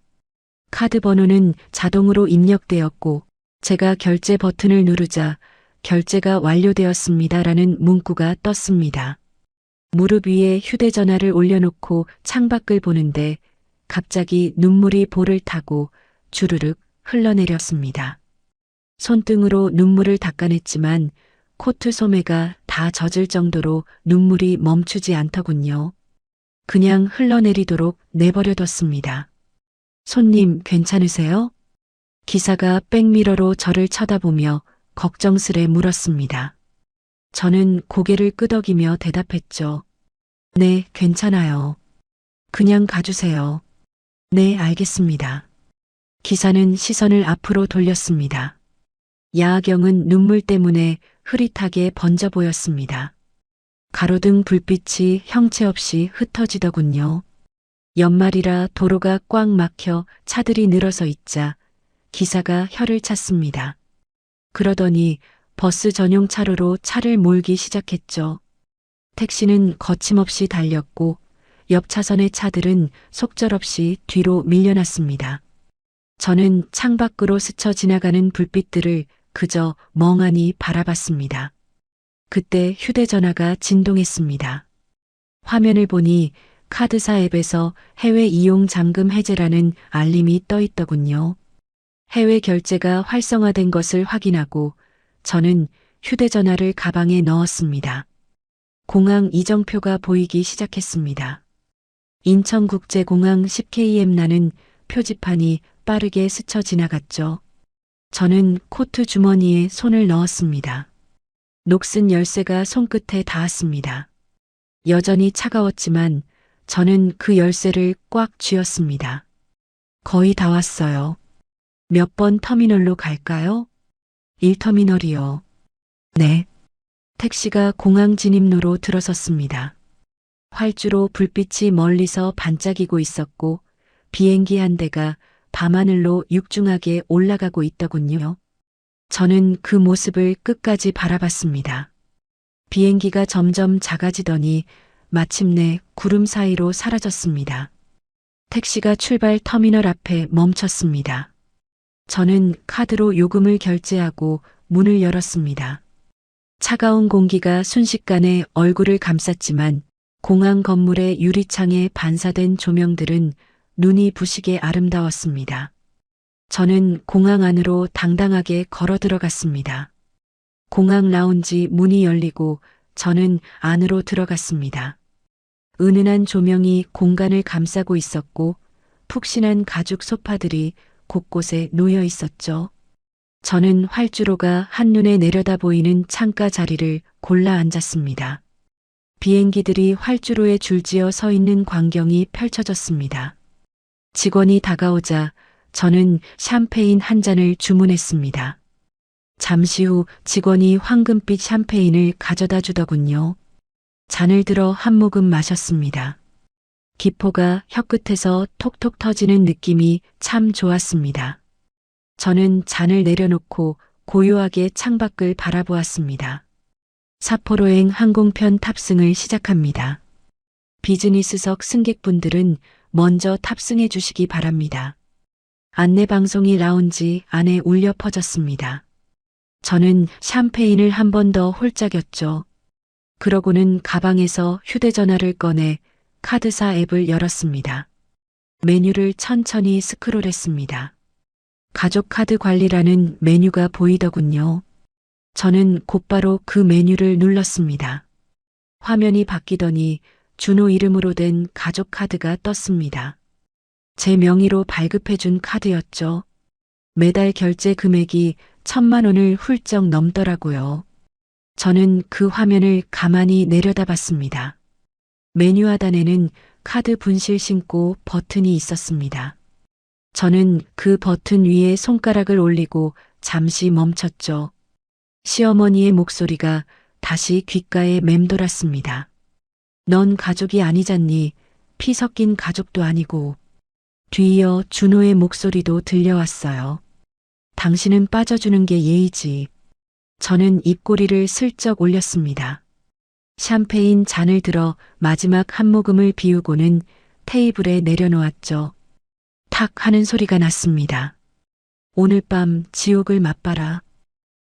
카드 번호는 자동으로 입력되었고 제가 결제 버튼을 누르자 결제가 완료되었습니다라는 문구가 떴습니다. 무릎 위에 휴대전화를 올려놓고 창밖을 보는데 갑자기 눈물이 볼을 타고 주르륵 흘러내렸습니다. 손등으로 눈물을 닦아냈지만 코트 소매가 다 젖을 정도로 눈물이 멈추지 않더군요. 그냥 흘러내리도록 내버려뒀습니다. 손님 괜찮으세요? 기사가 백미러로 저를 쳐다보며 걱정스레 물었습니다. 저는 고개를 끄덕이며 대답했죠. 네, 괜찮아요. 그냥 가주세요. 네, 알겠습니다. 기사는 시선을 앞으로 돌렸습니다. 야경은 눈물 때문에 흐릿하게 번져 보였습니다. 가로등 불빛이 형체 없이 흩어지더군요. 연말이라 도로가 꽉 막혀 차들이 늘어서 있자 기사가 혀를 찼습니다. 그러더니 버스 전용 차로로 차를 몰기 시작했죠. 택시는 거침없이 달렸고 옆 차선의 차들은 속절없이 뒤로 밀려났습니다. 저는 창밖으로 스쳐 지나가는 불빛들을 그저 멍하니 바라봤습니다. 그때 휴대전화가 진동했습니다. 화면을 보니 카드사 앱에서 해외 이용 잠금 해제라는 알림이 떠 있더군요. 해외 결제가 활성화된 것을 확인하고 저는 휴대전화를 가방에 넣었습니다. 공항 이정표가 보이기 시작했습니다. 인천국제공항 10km 나는 표지판이 빠르게 스쳐 지나갔죠. 저는 코트 주머니에 손을 넣었습니다. 녹슨 열쇠가 손끝에 닿았습니다. 여전히 차가웠지만 저는 그 열쇠를 꽉 쥐었습니다. 거의 다 왔어요. 몇 번 터미널로 갈까요? 1터미널이요. 네. 택시가 공항 진입로로 들어섰습니다. 활주로 불빛이 멀리서 반짝이고 있었고 비행기 한 대가 밤하늘로 육중하게 올라가고 있더군요. 저는 그 모습을 끝까지 바라봤습니다. 비행기가 점점 작아지더니 마침내 구름 사이로 사라졌습니다. 택시가 출발 터미널 앞에 멈췄습니다. 저는 카드로 요금을 결제하고 문을 열었습니다. 차가운 공기가 순식간에 얼굴을 감쌌지만 공항 건물의 유리창에 반사된 조명들은 눈이 부시게 아름다웠습니다. 저는 공항 안으로 당당하게 걸어 들어갔습니다. 공항 라운지 문이 열리고 저는 안으로 들어갔습니다. 은은한 조명이 공간을 감싸고 있었고 푹신한 가죽 소파들이 곳곳에 놓여 있었죠. 저는 활주로가 한눈에 내려다 보이는 창가 자리를 골라 앉았습니다. 비행기들이 활주로에 줄지어 서 있는 광경이 펼쳐졌습니다. 직원이 다가오자 저는 샴페인 한 잔을 주문했습니다. 잠시 후 직원이 황금빛 샴페인을 가져다 주더군요. 잔을 들어 한 모금 마셨습니다. 기포가 혀끝에서 톡톡 터지는 느낌이 참 좋았습니다. 저는 잔을 내려놓고 고요하게 창밖을 바라보았습니다. 삿포로행 항공편 탑승을 시작합니다. 비즈니스석 승객분들은 먼저 탑승해 주시기 바랍니다. 안내방송이 라운지 안에 울려 퍼졌습니다. 저는 샴페인을 한 번 더 홀짝였죠. 그러고는 가방에서 휴대전화를 꺼내 카드사 앱을 열었습니다. 메뉴를 천천히 스크롤했습니다. 가족 카드 관리라는 메뉴가 보이더군요. 저는 곧바로 그 메뉴를 눌렀습니다. 화면이 바뀌더니 준호 이름으로 된 가족 카드가 떴습니다. 제 명의로 발급해준 카드였죠. 매달 결제 금액이 1,000만 원을 훌쩍 넘더라고요. 저는 그 화면을 가만히 내려다봤습니다. 메뉴 하단에는 카드 분실 신고 버튼이 있었습니다. 저는 그 버튼 위에 손가락을 올리고 잠시 멈췄죠. 시어머니의 목소리가 다시 귓가에 맴돌았습니다. 넌 가족이 아니잖니. 피 섞인 가족도 아니고. 뒤이어 준호의 목소리도 들려왔어요. 당신은 빠져주는 게 예의지. 저는 입꼬리를 슬쩍 올렸습니다. 샴페인 잔을 들어 마지막 한 모금을 비우고는 테이블에 내려놓았죠. 탁 하는 소리가 났습니다. 오늘 밤 지옥을 맛봐라.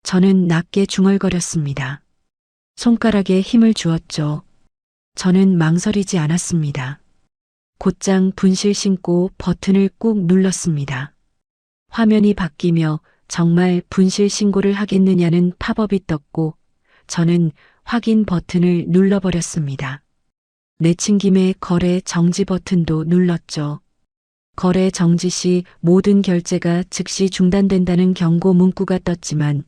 저는 낮게 중얼거렸습니다. 손가락에 힘을 주었죠. 저는 망설이지 않았습니다. 곧장 분실 신고 버튼을 꾹 눌렀습니다. 화면이 바뀌며 정말 분실 신고를 하겠느냐는 팝업이 떴고 저는 확인 버튼을 눌러버렸습니다. 내친김에 거래 정지 버튼도 눌렀죠. 거래 정지 시 모든 결제가 즉시 중단된다는 경고 문구가 떴지만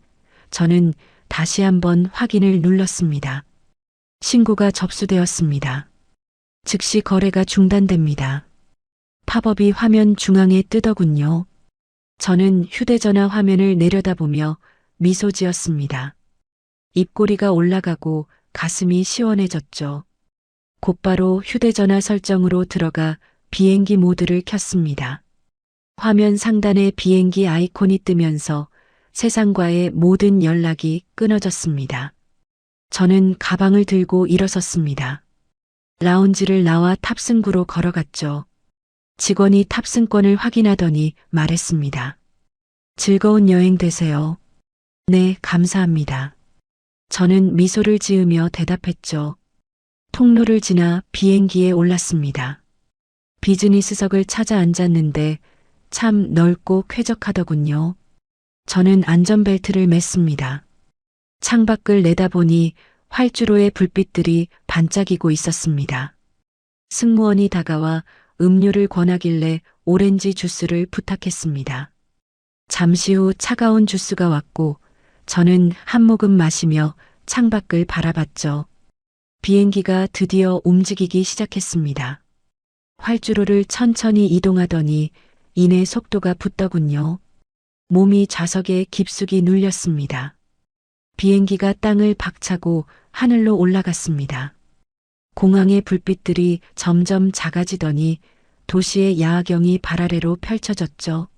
저는 다시 한번 확인을 눌렀습니다. 신고가 접수되었습니다. 즉시 거래가 중단됩니다. 팝업이 화면 중앙에 뜨더군요. 저는 휴대전화 화면을 내려다보며 미소 지었습니다. 입꼬리가 올라가고 가슴이 시원해졌죠. 곧바로 휴대전화 설정으로 들어가 비행기 모드를 켰습니다. 화면 상단에 비행기 아이콘이 뜨면서 세상과의 모든 연락이 끊어졌습니다. 저는 가방을 들고 일어섰습니다. 라운지를 나와 탑승구로 걸어갔죠. 직원이 탑승권을 확인하더니 말했습니다. 즐거운 여행 되세요. 네, 감사합니다. 저는 미소를 지으며 대답했죠. 통로를 지나 비행기에 올랐습니다. 비즈니스석을 찾아 앉았는데 참 넓고 쾌적하더군요. 저는 안전벨트를 맸습니다. 창밖을 내다보니 활주로의 불빛들이 반짝이고 있었습니다. 승무원이 다가와 음료를 권하길래 오렌지 주스를 부탁했습니다. 잠시 후 차가운 주스가 왔고 저는 한 모금 마시며 창밖을 바라봤죠. 비행기가 드디어 움직이기 시작했습니다. 활주로를 천천히 이동하더니 이내 속도가 붙더군요. 몸이 좌석에 깊숙이 눌렸습니다. 비행기가 땅을 박차고 하늘로 올라갔습니다. 공항의 불빛들이 점점 작아지더니 도시의 야경이 발 아래로 펼쳐졌죠.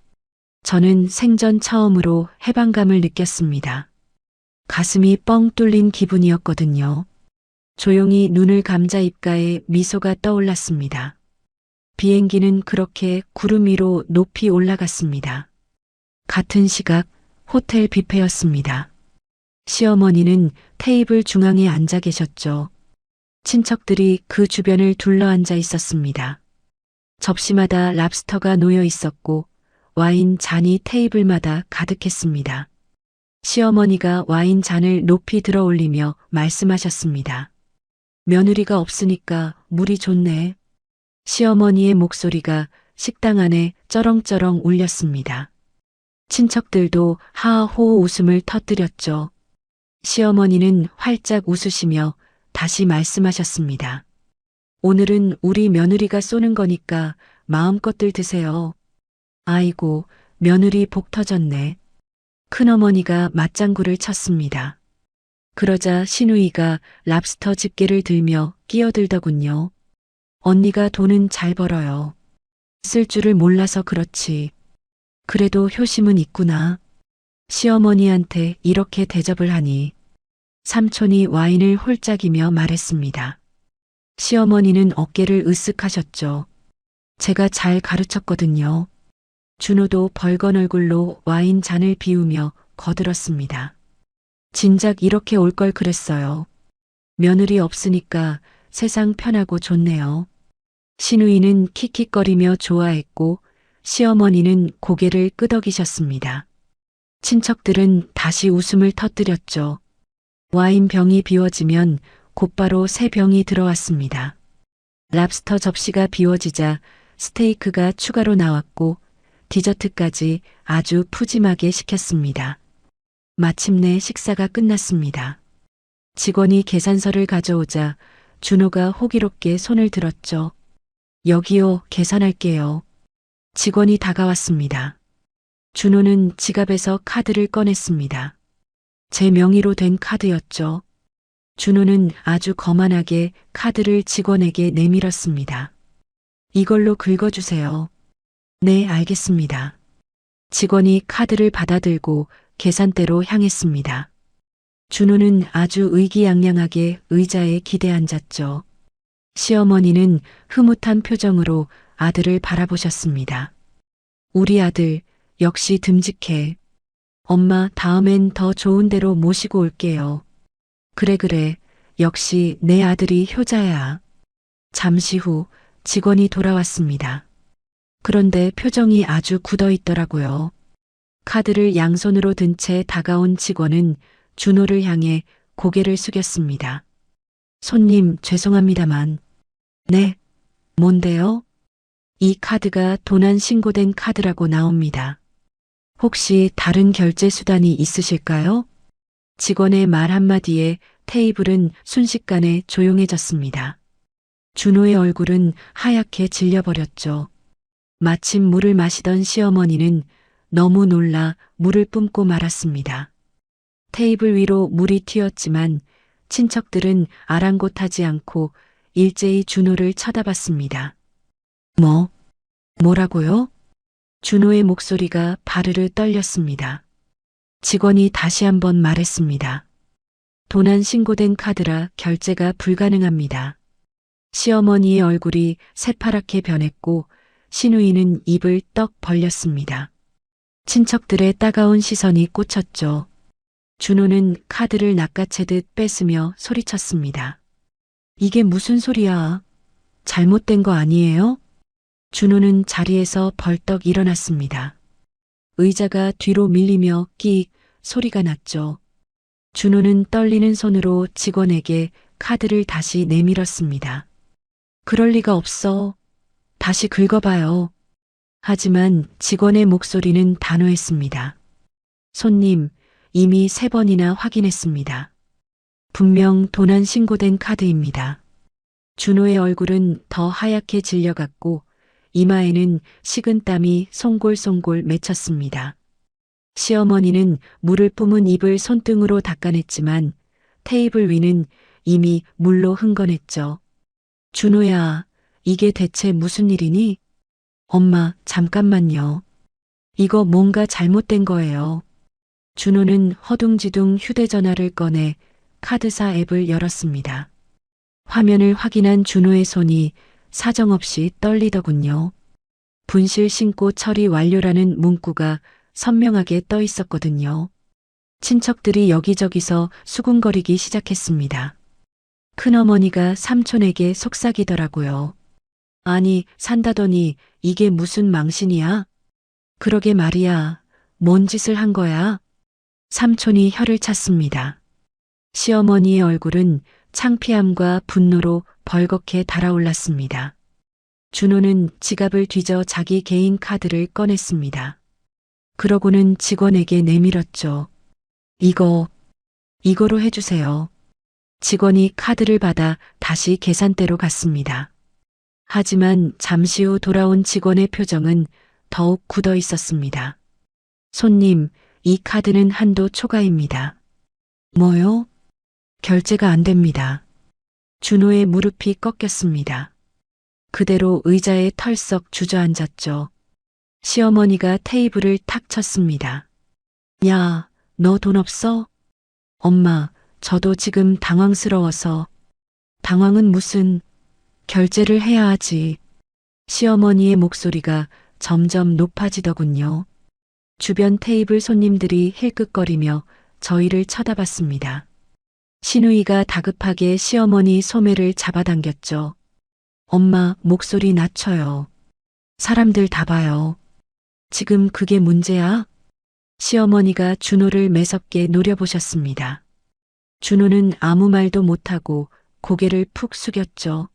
저는 생전 처음으로 해방감을 느꼈습니다. 가슴이 뻥 뚫린 기분이었거든요. 조용히 눈을 감자 입가에 미소가 떠올랐습니다. 비행기는 그렇게 구름 위로 높이 올라갔습니다. 같은 시각 호텔 뷔페였습니다. 시어머니는 테이블 중앙에 앉아 계셨죠. 친척들이 그 주변을 둘러앉아 있었습니다. 접시마다 랍스터가 놓여 있었고 와인 잔이 테이블마다 가득했습니다. 시어머니가 와인 잔을 높이 들어 올리며 말씀하셨습니다. 며느리가 없으니까 물이 좋네. 시어머니의 목소리가 식당 안에 쩌렁쩌렁 울렸습니다. 친척들도 하하호 웃음을 터뜨렸죠. 시어머니는 활짝 웃으시며 다시 말씀하셨습니다. 오늘은 우리 며느리가 쏘는 거니까 마음껏들 드세요. 아이고, 며느리 복 터졌네. 큰어머니가 맞장구를 쳤습니다. 그러자 시누이가 랍스터 집게를 들며 끼어들더군요. 언니가 돈은 잘 벌어요. 쓸 줄을 몰라서 그렇지. 그래도 효심은 있구나. 시어머니한테 이렇게 대접을 하니. 삼촌이 와인을 홀짝이며 말했습니다. 시어머니는 어깨를 으쓱하셨죠. 제가 잘 가르쳤거든요. 준호도 벌건 얼굴로 와인 잔을 비우며 거들었습니다. 진작 이렇게 올 걸 그랬어요. 며느리 없으니까 세상 편하고 좋네요. 시누이는 킥킥거리며 좋아했고 시어머니는 고개를 끄덕이셨습니다. 친척들은 다시 웃음을 터뜨렸죠. 와인 병이 비워지면 곧바로 새 병이 들어왔습니다. 랍스터 접시가 비워지자 스테이크가 추가로 나왔고 디저트까지 아주 푸짐하게 시켰습니다. 마침내 식사가 끝났습니다. 직원이 계산서를 가져오자 준호가 호기롭게 손을 들었죠. 여기요, 계산할게요. 직원이 다가왔습니다. 준호는 지갑에서 카드를 꺼냈습니다. 제 명의로 된 카드였죠. 준호는 아주 거만하게 카드를 직원에게 내밀었습니다. 이걸로 긁어주세요. 네, 알겠습니다. 직원이 카드를 받아들고 계산대로 향했습니다. 준호는 아주 의기양양하게 의자에 기대 앉았죠. 시어머니는 흐뭇한 표정으로 아들을 바라보셨습니다. 우리 아들 역시 듬직해. 엄마 다음엔 더 좋은 데로 모시고 올게요. 그래, 역시 내 아들이 효자야. 잠시 후 직원이 돌아왔습니다. 그런데 표정이 아주 굳어 있더라고요. 카드를 양손으로 든 채 다가온 직원은 준호를 향해 고개를 숙였습니다. 손님, 죄송합니다만. 네, 뭔데요? 이 카드가 도난 신고된 카드라고 나옵니다. 혹시 다른 결제 수단이 있으실까요? 직원의 말 한마디에 테이블은 순식간에 조용해졌습니다. 준호의 얼굴은 하얗게 질려버렸죠. 마침 물을 마시던 시어머니는 너무 놀라 물을 뿜고 말았습니다. 테이블 위로 물이 튀었지만 친척들은 아랑곳하지 않고 일제히 준호를 쳐다봤습니다. 뭐라고요? 준호의 목소리가 바르르 떨렸습니다. 직원이 다시 한번 말했습니다. 도난 신고된 카드라 결제가 불가능합니다. 시어머니의 얼굴이 새파랗게 변했고 시누이는 입을 떡 벌렸습니다. 친척들의 따가운 시선이 꽂혔죠. 준호는 카드를 낚아채듯 뺏으며 소리쳤습니다. 이게 무슨 소리야? 잘못된 거 아니에요? 준호는 자리에서 벌떡 일어났습니다. 의자가 뒤로 밀리며 끼익 소리가 났죠. 준호는 떨리는 손으로 직원에게 카드를 다시 내밀었습니다. 그럴 리가 없어. 다시 긁어봐요. 하지만 직원의 목소리는 단호했습니다. 손님, 이미 3번이나 확인했습니다. 분명 도난 신고된 카드입니다. 준호의 얼굴은 더 하얗게 질려갔고 이마에는 식은땀이 송골송골 맺혔습니다. 시어머니는 물을 뿜은 입을 손등으로 닦아냈지만 테이블 위는 이미 물로 흥건했죠. 준호야, 이게 대체 무슨 일이니? 엄마, 잠깐만요. 이거 뭔가 잘못된 거예요. 준호는 허둥지둥 휴대전화를 꺼내 카드사 앱을 열었습니다. 화면을 확인한 준호의 손이 사정없이 떨리더군요. 분실 신고 처리 완료라는 문구가 선명하게 떠 있었거든요. 친척들이 여기저기서 수군거리기 시작했습니다. 큰어머니가 삼촌에게 속삭이더라고요. 아니, 산다더니 이게 무슨 망신이야? 그러게 말이야. 뭔 짓을 한 거야? 삼촌이 혀를 찼습니다. 시어머니의 얼굴은 창피함과 분노로 벌겋게 달아올랐습니다. 준호는 지갑을 뒤져 자기 개인 카드를 꺼냈습니다. 그러고는 직원에게 내밀었죠. 이거로 해주세요. 직원이 카드를 받아 다시 계산대로 갔습니다. 하지만 잠시 후 돌아온 직원의 표정은 더욱 굳어 있었습니다. 손님, 이 카드는 한도 초과입니다. 뭐요? 결제가 안 됩니다. 준호의 무릎이 꺾였습니다. 그대로 의자에 털썩 주저앉았죠. 시어머니가 테이블을 탁 쳤습니다. 야, 너 돈 없어? 엄마, 저도 지금 당황스러워서. 당황은 무슨, 결제를 해야 하지. 시어머니의 목소리가 점점 높아지더군요. 주변 테이블 손님들이 힐끗거리며 저희를 쳐다봤습니다. 신우이가 다급하게 시어머니 소매를 잡아당겼죠. 엄마, 목소리 낮춰요. 사람들 다 봐요. 지금 그게 문제야? 시어머니가 준호를 매섭게 노려보셨습니다. 준호는 아무 말도 못하고 고개를 푹 숙였죠.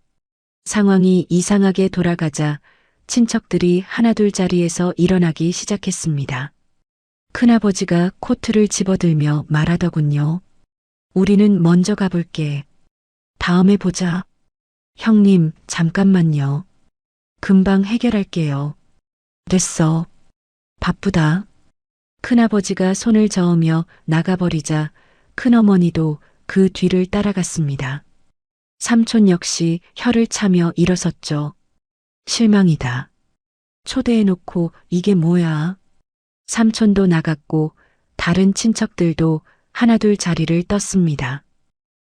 상황이 이상하게 돌아가자 친척들이 하나둘 자리에서 일어나기 시작했습니다. 큰아버지가 코트를 집어들며 말하더군요. 우리는 먼저 가볼게. 다음에 보자. 형님, 잠깐만요. 금방 해결할게요. 됐어. 바쁘다. 큰아버지가 손을 저으며 나가버리자 큰어머니도 그 뒤를 따라갔습니다. 삼촌 역시 혀를 차며 일어섰죠. 실망이다. 초대해놓고 이게 뭐야? 삼촌도 나갔고 다른 친척들도 하나둘 자리를 떴습니다.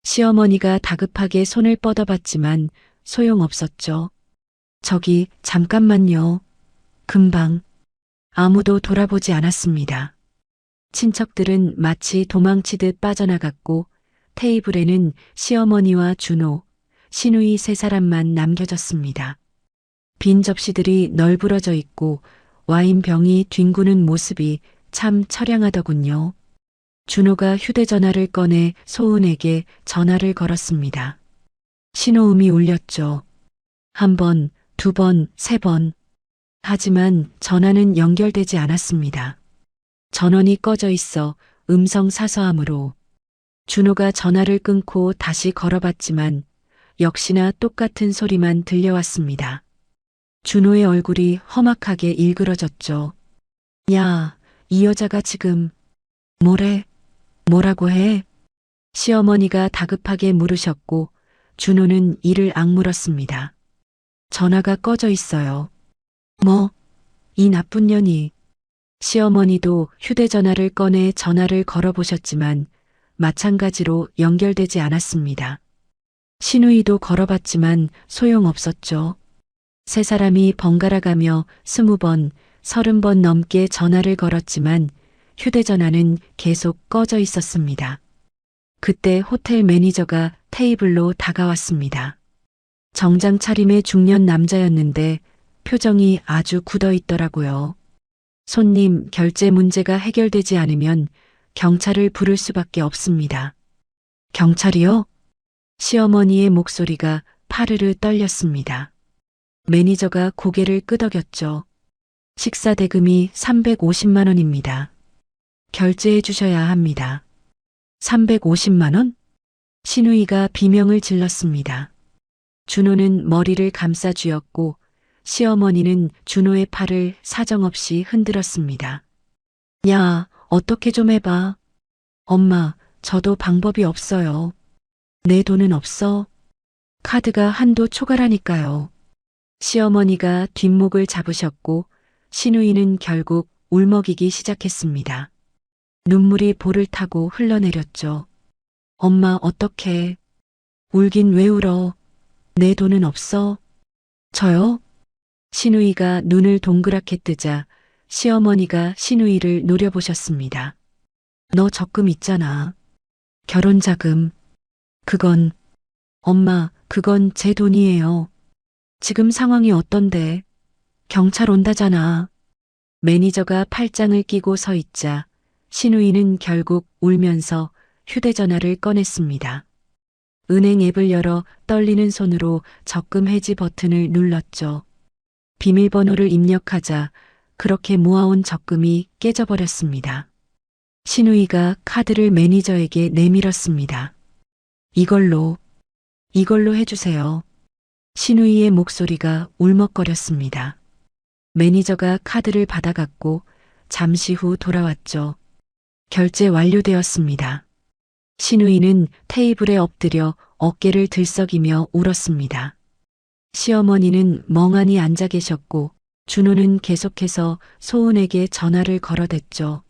시어머니가 다급하게 손을 뻗어봤지만 소용없었죠. 저기 잠깐만요. 금방. 아무도 돌아보지 않았습니다. 친척들은 마치 도망치듯 빠져나갔고 테이블에는 시어머니와 준호, 신우이 세 사람만 남겨졌습니다. 빈 접시들이 널브러져 있고 와인병이 뒹구는 모습이 참 처량하더군요. 준호가 휴대전화를 꺼내 소은에게 전화를 걸었습니다. 신호음이 울렸죠. 한 번, 두 번, 세 번. 하지만 전화는 연결되지 않았습니다. 전원이 꺼져 있어 음성 사서함으로. 준호가 전화를 끊고 다시 걸어봤지만 역시나 똑같은 소리만 들려왔습니다. 준호의 얼굴이 험악하게 일그러졌죠. 야, 이 여자가 지금 뭐라고 해? 시어머니가 다급하게 물으셨고 준호는 이를 악물었습니다. 전화가 꺼져 있어요. 이 나쁜 년이. 시어머니도 휴대전화를 꺼내 전화를 걸어보셨지만 마찬가지로 연결되지 않았습니다. 신우이도 걸어봤지만 소용없었죠. 세 사람이 번갈아가며 20번, 30번 넘게 전화를 걸었지만 휴대전화는 계속 꺼져 있었습니다. 그때 호텔 매니저가 테이블로 다가왔습니다. 정장 차림의 중년 남자였는데 표정이 아주 굳어 있더라고요. 손님, 결제 문제가 해결되지 않으면 경찰을 부를 수밖에 없습니다. 경찰이요? 시어머니의 목소리가 파르르 떨렸습니다. 매니저가 고개를 끄덕였죠. 식사 대금이 350만 원입니다. 결제해 주셔야 합니다. 350만 원? 신우이가 비명을 질렀습니다. 준호는 머리를 감싸 쥐었고 시어머니는 준호의 팔을 사정없이 흔들었습니다. 야, 어떻게 좀 해봐. 엄마, 저도 방법이 없어요. 내 돈은 없어. 카드가 한도 초과라니까요. 시어머니가 뒷목을 잡으셨고 신우이는 결국 울먹이기 시작했습니다. 눈물이 볼을 타고 흘러내렸죠. 엄마, 어떡해. 울긴 왜 울어? 내 돈은 없어. 저요? 신우이가 눈을 동그랗게 뜨자 시어머니가 신우이를 노려보셨습니다. 너 적금 있잖아. 결혼자금. 그건, 엄마, 그건 제 돈이에요. 지금 상황이 어떤데? 경찰 온다잖아. 매니저가 팔짱을 끼고 서 있자 신우이는 결국 울면서 휴대전화를 꺼냈습니다. 은행 앱을 열어 떨리는 손으로 적금 해지 버튼을 눌렀죠. 비밀번호를 입력하자 그렇게 모아온 적금이 깨져버렸습니다. 신우이가 카드를 매니저에게 내밀었습니다. 이걸로 해주세요. 신우이의 목소리가 울먹거렸습니다. 매니저가 카드를 받아갔고 잠시 후 돌아왔죠. 결제 완료되었습니다. 신우이는 테이블에 엎드려 어깨를 들썩이며 울었습니다. 시어머니는 멍하니 앉아 계셨고 준호는 계속해서 소은에게 전화를 걸어댔죠.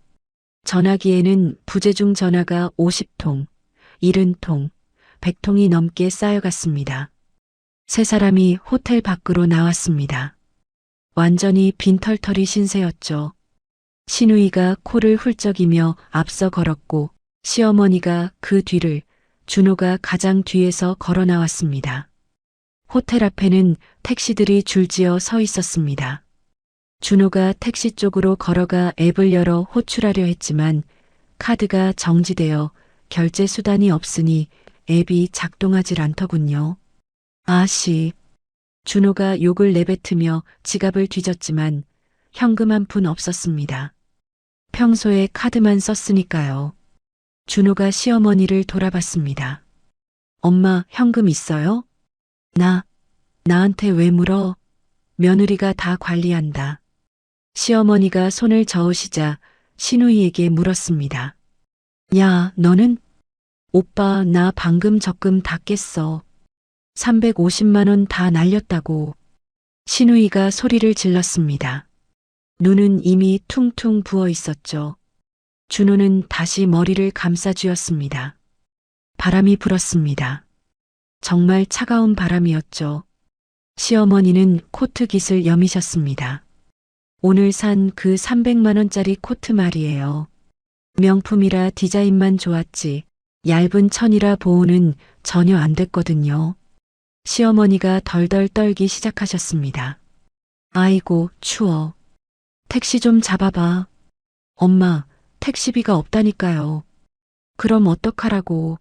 전화기에는 부재중 전화가 50통, 70통, 100통이 넘게 쌓여갔습니다. 세 사람이 호텔 밖으로 나왔습니다. 완전히 빈털터리 신세였죠. 신우이가 코를 훌쩍이며 앞서 걸었고 시어머니가 그 뒤를 준호가 가장 뒤에서 걸어 나왔습니다. 호텔 앞에는 택시들이 줄지어 서 있었습니다. 준호가 택시 쪽으로 걸어가 앱을 열어 호출하려 했지만 카드가 정지되어 결제 수단이 없으니 앱이 작동하질 않더군요. 아씨. 준호가 욕을 내뱉으며 지갑을 뒤졌지만 현금 한 푼 없었습니다. 평소에 카드만 썼으니까요. 준호가 시어머니를 돌아봤습니다. 엄마, 현금 있어요? 나한테 왜 물어? 며느리가 다 관리한다. 시어머니가 손을 저으시자 신우이에게 물었습니다. 야, 너는? 오빠, 나 방금 적금 다 깼어. 350만 원 다 날렸다고. 신우이가 소리를 질렀습니다. 눈은 이미 퉁퉁 부어 있었죠. 준호는 다시 머리를 감싸쥐었습니다. 바람이 불었습니다. 정말 차가운 바람이었죠. 시어머니는 코트 깃을 여미셨습니다. 오늘 산 그 300만 원짜리 코트 말이에요. 명품이라 디자인만 좋았지 얇은 천이라 보호는 전혀 안 됐거든요. 시어머니가 덜덜 떨기 시작하셨습니다. 아이고, 추워. 택시 좀 잡아봐. 엄마, 택시비가 없다니까요. 그럼 어떡하라고.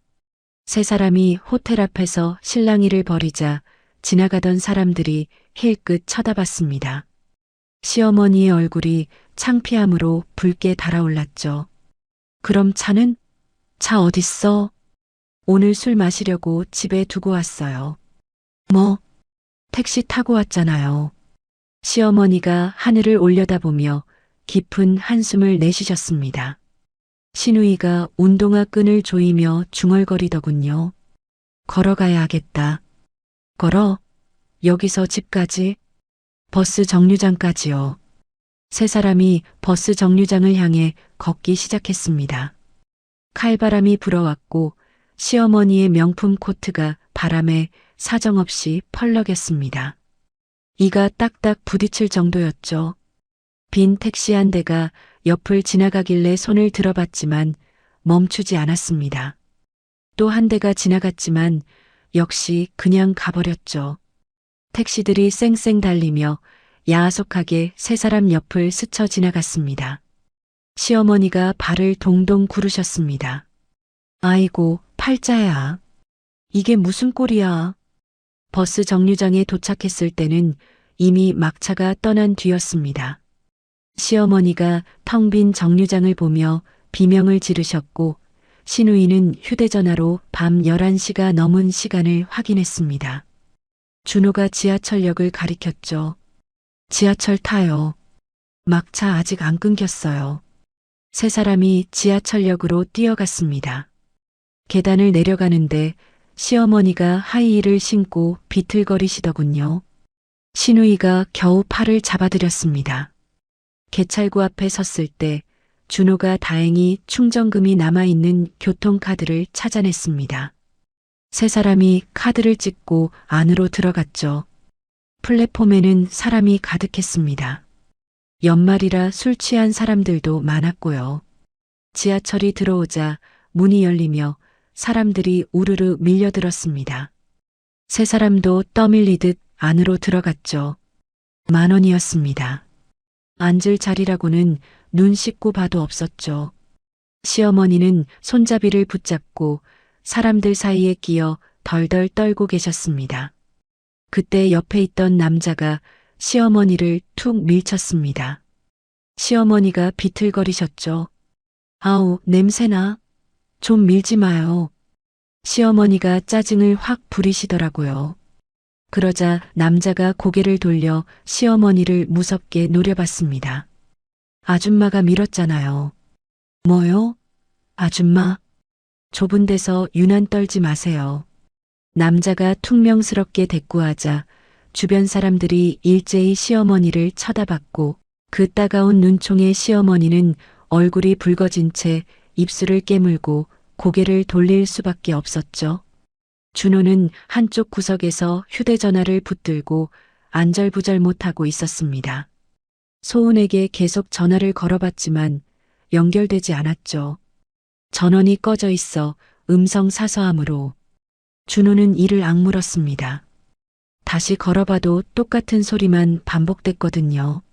세 사람이 호텔 앞에서 실랑이를 벌이자 지나가던 사람들이 힐끗 쳐다봤습니다. 시어머니의 얼굴이 창피함으로 붉게 달아올랐죠. 그럼 차는? 차 어딨어? 오늘 술 마시려고 집에 두고 왔어요. 뭐? 택시 타고 왔잖아요. 시어머니가 하늘을 올려다보며 깊은 한숨을 내쉬셨습니다. 신우이가 운동화 끈을 조이며 중얼거리더군요. 걸어가야 하겠다. 걸어? 여기서 집까지? 버스 정류장까지요. 세 사람이 버스 정류장을 향해 걷기 시작했습니다. 칼바람이 불어왔고 시어머니의 명품 코트가 바람에 사정없이 펄럭였습니다. 이가 딱딱 부딪힐 정도였죠. 빈 택시 한 대가 옆을 지나가길래 손을 들어봤지만 멈추지 않았습니다. 또 한 대가 지나갔지만 역시 그냥 가버렸죠. 택시들이 쌩쌩 달리며 야속하게 세 사람 옆을 스쳐 지나갔습니다. 시어머니가 발을 동동 구르셨습니다. 아이고, 팔자야. 이게 무슨 꼴이야. 버스 정류장에 도착했을 때는 이미 막차가 떠난 뒤였습니다. 시어머니가 텅 빈 정류장을 보며 비명을 지르셨고 신우이는 휴대전화로 밤 11시가 넘은 시간을 확인했습니다. 준호가 지하철역을 가리켰죠. 지하철 타요. 막차 아직 안 끊겼어요. 세 사람이 지하철역으로 뛰어갔습니다. 계단을 내려가는데 시어머니가 하이힐을 신고 비틀거리시더군요. 신우이가 겨우 팔을 잡아드렸습니다. 개찰구 앞에 섰을 때 준호가 다행히 충전금이 남아있는 교통카드를 찾아냈습니다. 세 사람이 카드를 찍고 안으로 들어갔죠. 플랫폼에는 사람이 가득했습니다. 연말이라 술 취한 사람들도 많았고요. 지하철이 들어오자 문이 열리며 사람들이 우르르 밀려들었습니다. 세 사람도 떠밀리듯 안으로 들어갔죠. 10,000원이었습니다. 앉을 자리라고는 눈 씻고 봐도 없었죠. 시어머니는 손잡이를 붙잡고 사람들 사이에 끼어 덜덜 떨고 계셨습니다. 그때 옆에 있던 남자가 시어머니를 툭 밀쳤습니다. 시어머니가 비틀거리셨죠. 아우, 냄새나. 좀 밀지 마요. 시어머니가 짜증을 확 부리시더라고요. 그러자 남자가 고개를 돌려 시어머니를 무섭게 노려봤습니다. 아줌마가 밀었잖아요. 뭐요? 아줌마? 좁은 데서 유난 떨지 마세요. 남자가 퉁명스럽게 대꾸하자 주변 사람들이 일제히 시어머니를 쳐다봤고 그 따가운 눈총에 시어머니는 얼굴이 붉어진 채 입술을 깨물고 고개를 돌릴 수밖에 없었죠. 준호는 한쪽 구석에서 휴대전화를 붙들고 안절부절 못하고 있었습니다. 소은에게 계속 전화를 걸어봤지만 연결되지 않았죠. 전원이 꺼져 있어 음성 사서함으로 준호는 이를 악물었습니다. 다시 걸어봐도 똑같은 소리만 반복됐거든요.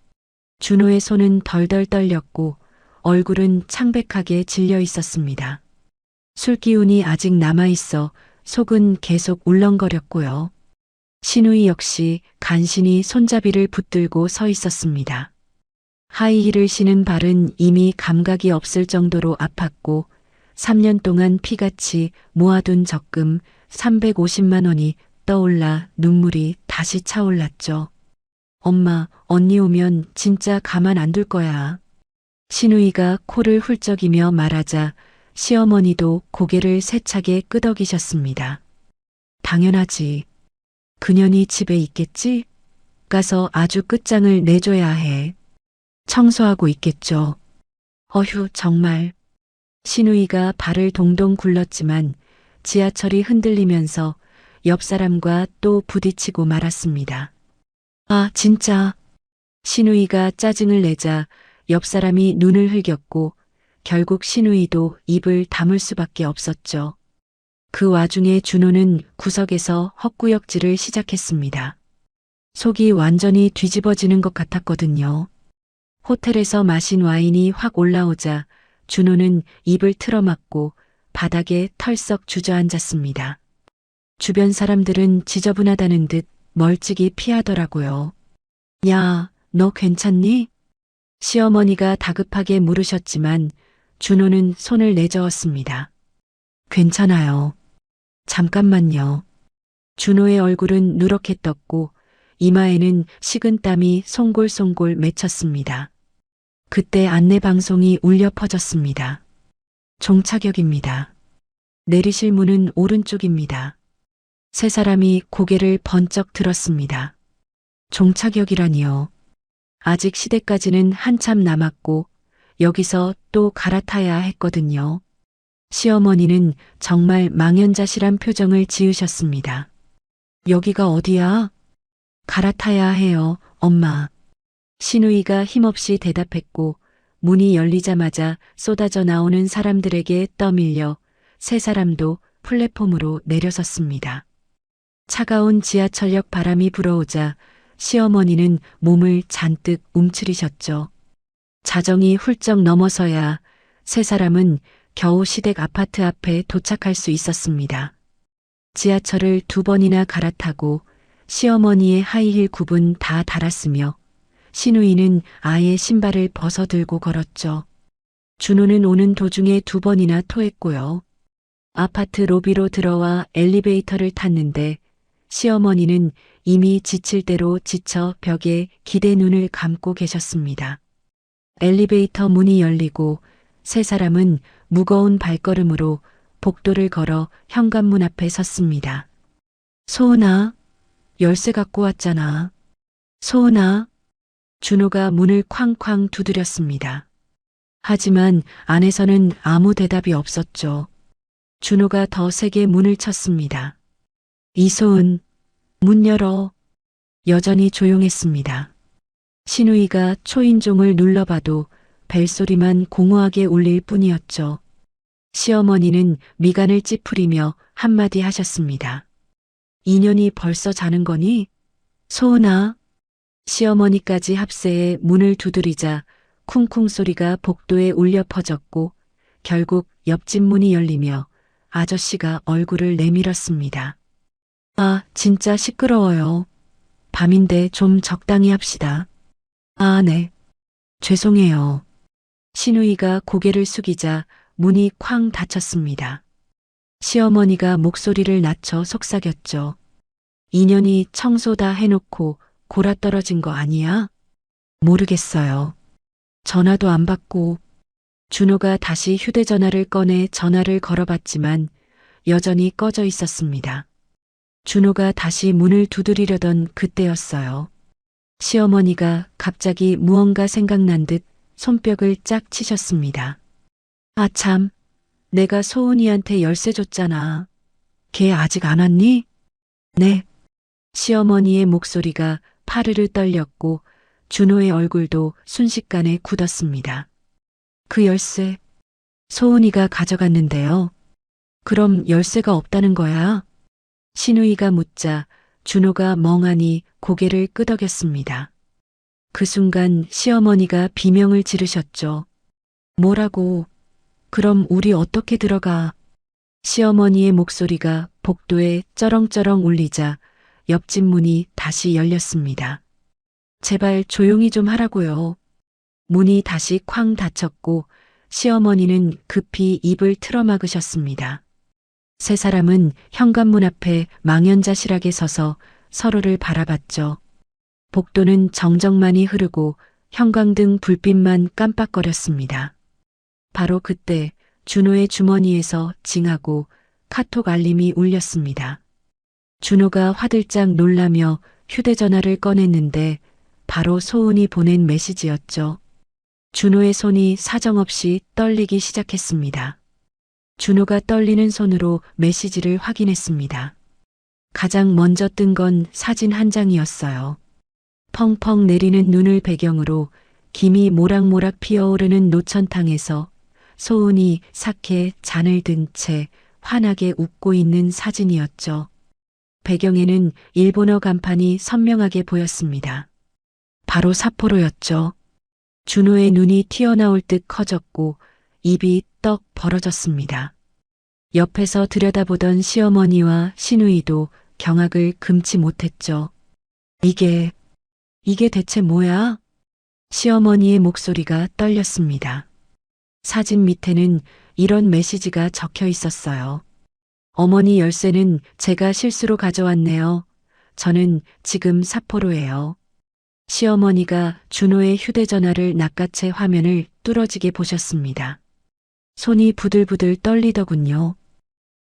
준호의 손은 덜덜 떨렸고 얼굴은 창백하게 질려 있었습니다. 술 기운이 아직 남아있어 속은 계속 울렁거렸고요. 신우이 역시 간신히 손잡이를 붙들고 서 있었습니다. 하이힐을 신은 발은 이미 감각이 없을 정도로 아팠고 3년 동안 피같이 모아둔 적금 350만 원이 떠올라 눈물이 다시 차올랐죠. 엄마, 언니 오면 진짜 가만 안 둘 거야. 신우이가 코를 훌쩍이며 말하자 시어머니도 고개를 세차게 끄덕이셨습니다. 당연하지. 그년이 집에 있겠지? 가서 아주 끝장을 내줘야 해. 청소하고 있겠죠. 어휴, 정말. 신우이가 발을 동동 굴렀지만 지하철이 흔들리면서 옆 사람과 또 부딪히고 말았습니다. 아, 진짜. 신우이가 짜증을 내자 옆 사람이 눈을 흘겼고 결국 신우이도 입을 다물 수밖에 없었죠. 그 와중에 준호는 구석에서 헛구역질을 시작했습니다. 속이 완전히 뒤집어지는 것 같았거든요. 호텔에서 마신 와인이 확 올라오자 준호는 입을 틀어막고 바닥에 털썩 주저앉았습니다. 주변 사람들은 지저분하다는 듯 멀찍이 피하더라고요. 야, 너 괜찮니? 시어머니가 다급하게 물으셨지만 준호는 손을 내저었습니다. 괜찮아요. 잠깐만요. 준호의 얼굴은 누렇게 떴고 이마에는 식은땀이 송골송골 맺혔습니다. 그때 안내방송이 울려 퍼졌습니다. 종착역입니다. 내리실 문은 오른쪽입니다. 세 사람이 고개를 번쩍 들었습니다. 종착역이라니요. 아직 시대까지는 한참 남았고 여기서 또 갈아타야 했거든요. 시어머니는 정말 망연자실한 표정을 지으셨습니다. 여기가 어디야? 갈아타야 해요, 엄마. 신우이가 힘없이 대답했고 문이 열리자마자 쏟아져 나오는 사람들에게 떠밀려 세 사람도 플랫폼으로 내려섰습니다. 차가운 지하철역 바람이 불어오자 시어머니는 몸을 잔뜩 움츠리셨죠. 자정이 훌쩍 넘어서야 세 사람은 겨우 시댁 아파트 앞에 도착할 수 있었습니다. 지하철을 2번이나 갈아타고 시어머니의 하이힐 굽은 다 닳았으며 신우이는 아예 신발을 벗어들고 걸었죠. 준호는 오는 도중에 2번이나 토했고요. 아파트 로비로 들어와 엘리베이터를 탔는데 시어머니는 이미 지칠 대로 지쳐 벽에 기대 눈을 감고 계셨습니다. 엘리베이터 문이 열리고 세 사람은 무거운 발걸음으로 복도를 걸어 현관문 앞에 섰습니다. 소은아, 열쇠 갖고 왔잖아. 소은아. 준호가 문을 쾅쾅 두드렸습니다. 하지만 안에서는 아무 대답이 없었죠. 준호가 더 세게 문을 쳤습니다. 이소은, 문 열어. 여전히 조용했습니다. 신우이가 초인종을 눌러봐도 벨소리만 공허하게 울릴 뿐이었죠. 시어머니는 미간을 찌푸리며 한마디 하셨습니다. 2년이 벌써 자는 거니? 소은아. 시어머니까지 합세해 문을 두드리자 쿵쿵 소리가 복도에 울려 퍼졌고 결국 옆집 문이 열리며 아저씨가 얼굴을 내밀었습니다. 아, 진짜 시끄러워요. 밤인데 좀 적당히 합시다. 아, 네. 죄송해요. 신우이가 고개를 숙이자 문이 쾅 닫혔습니다. 시어머니가 목소리를 낮춰 속삭였죠. 2년이 청소 다 해놓고 골아 떨어진 거 아니야? 모르겠어요. 전화도 안 받고. 준호가 다시 휴대전화를 꺼내 전화를 걸어봤지만 여전히 꺼져 있었습니다. 준호가 다시 문을 두드리려던 그때였어요. 시어머니가 갑자기 무언가 생각난 듯 손뼉을 짝 치셨습니다. 아 참, 내가 소은이한테 열쇠 줬잖아. 걔 아직 안 왔니? 네. 시어머니의 목소리가 파르르 떨렸고 준호의 얼굴도 순식간에 굳었습니다. 그 열쇠, 소은이가 가져갔는데요. 그럼 열쇠가 없다는 거야? 신우이가 묻자 준호가 멍하니 고개를 끄덕였습니다. 그 순간 시어머니가 비명을 지르셨죠. 뭐라고? 그럼 우리 어떻게 들어가? 시어머니의 목소리가 복도에 쩌렁쩌렁 울리자 옆집 문이 다시 열렸습니다. 제발 조용히 좀 하라고요. 문이 다시 쾅 닫혔고 시어머니는 급히 입을 틀어막으셨습니다. 세 사람은 현관문 앞에 망연자실하게 서서 서로를 바라봤죠. 복도는 정적만이 흐르고 형광등 불빛만 깜빡거렸습니다. 바로 그때 준호의 주머니에서 징하고 카톡 알림이 울렸습니다. 준호가 화들짝 놀라며 휴대전화를 꺼냈는데 바로 소은이 보낸 메시지였죠. 준호의 손이 사정없이 떨리기 시작했습니다. 준호가 떨리는 손으로 메시지를 확인했습니다. 가장 먼저 뜬 건 사진 한 장이었어요. 펑펑 내리는 눈을 배경으로 김이 모락모락 피어오르는 노천탕에서 소은이 삭해 잔을 든 채 환하게 웃고 있는 사진이었죠. 배경에는 일본어 간판이 선명하게 보였습니다. 바로 사포로였죠. 준호의 눈이 튀어나올 듯 커졌고 입이 떡 벌어졌습니다. 옆에서 들여다보던 시어머니와 신우이도 경악을 금치 못했죠. 이게 대체 뭐야? 시어머니의 목소리가 떨렸습니다. 사진 밑에는 이런 메시지가 적혀 있었어요. 어머니 열쇠는 제가 실수로 가져왔네요. 저는 지금 삿포로예요. 시어머니가 준호의 휴대전화를 낚아채 화면을 뚫어지게 보셨습니다. 손이 부들부들 떨리더군요.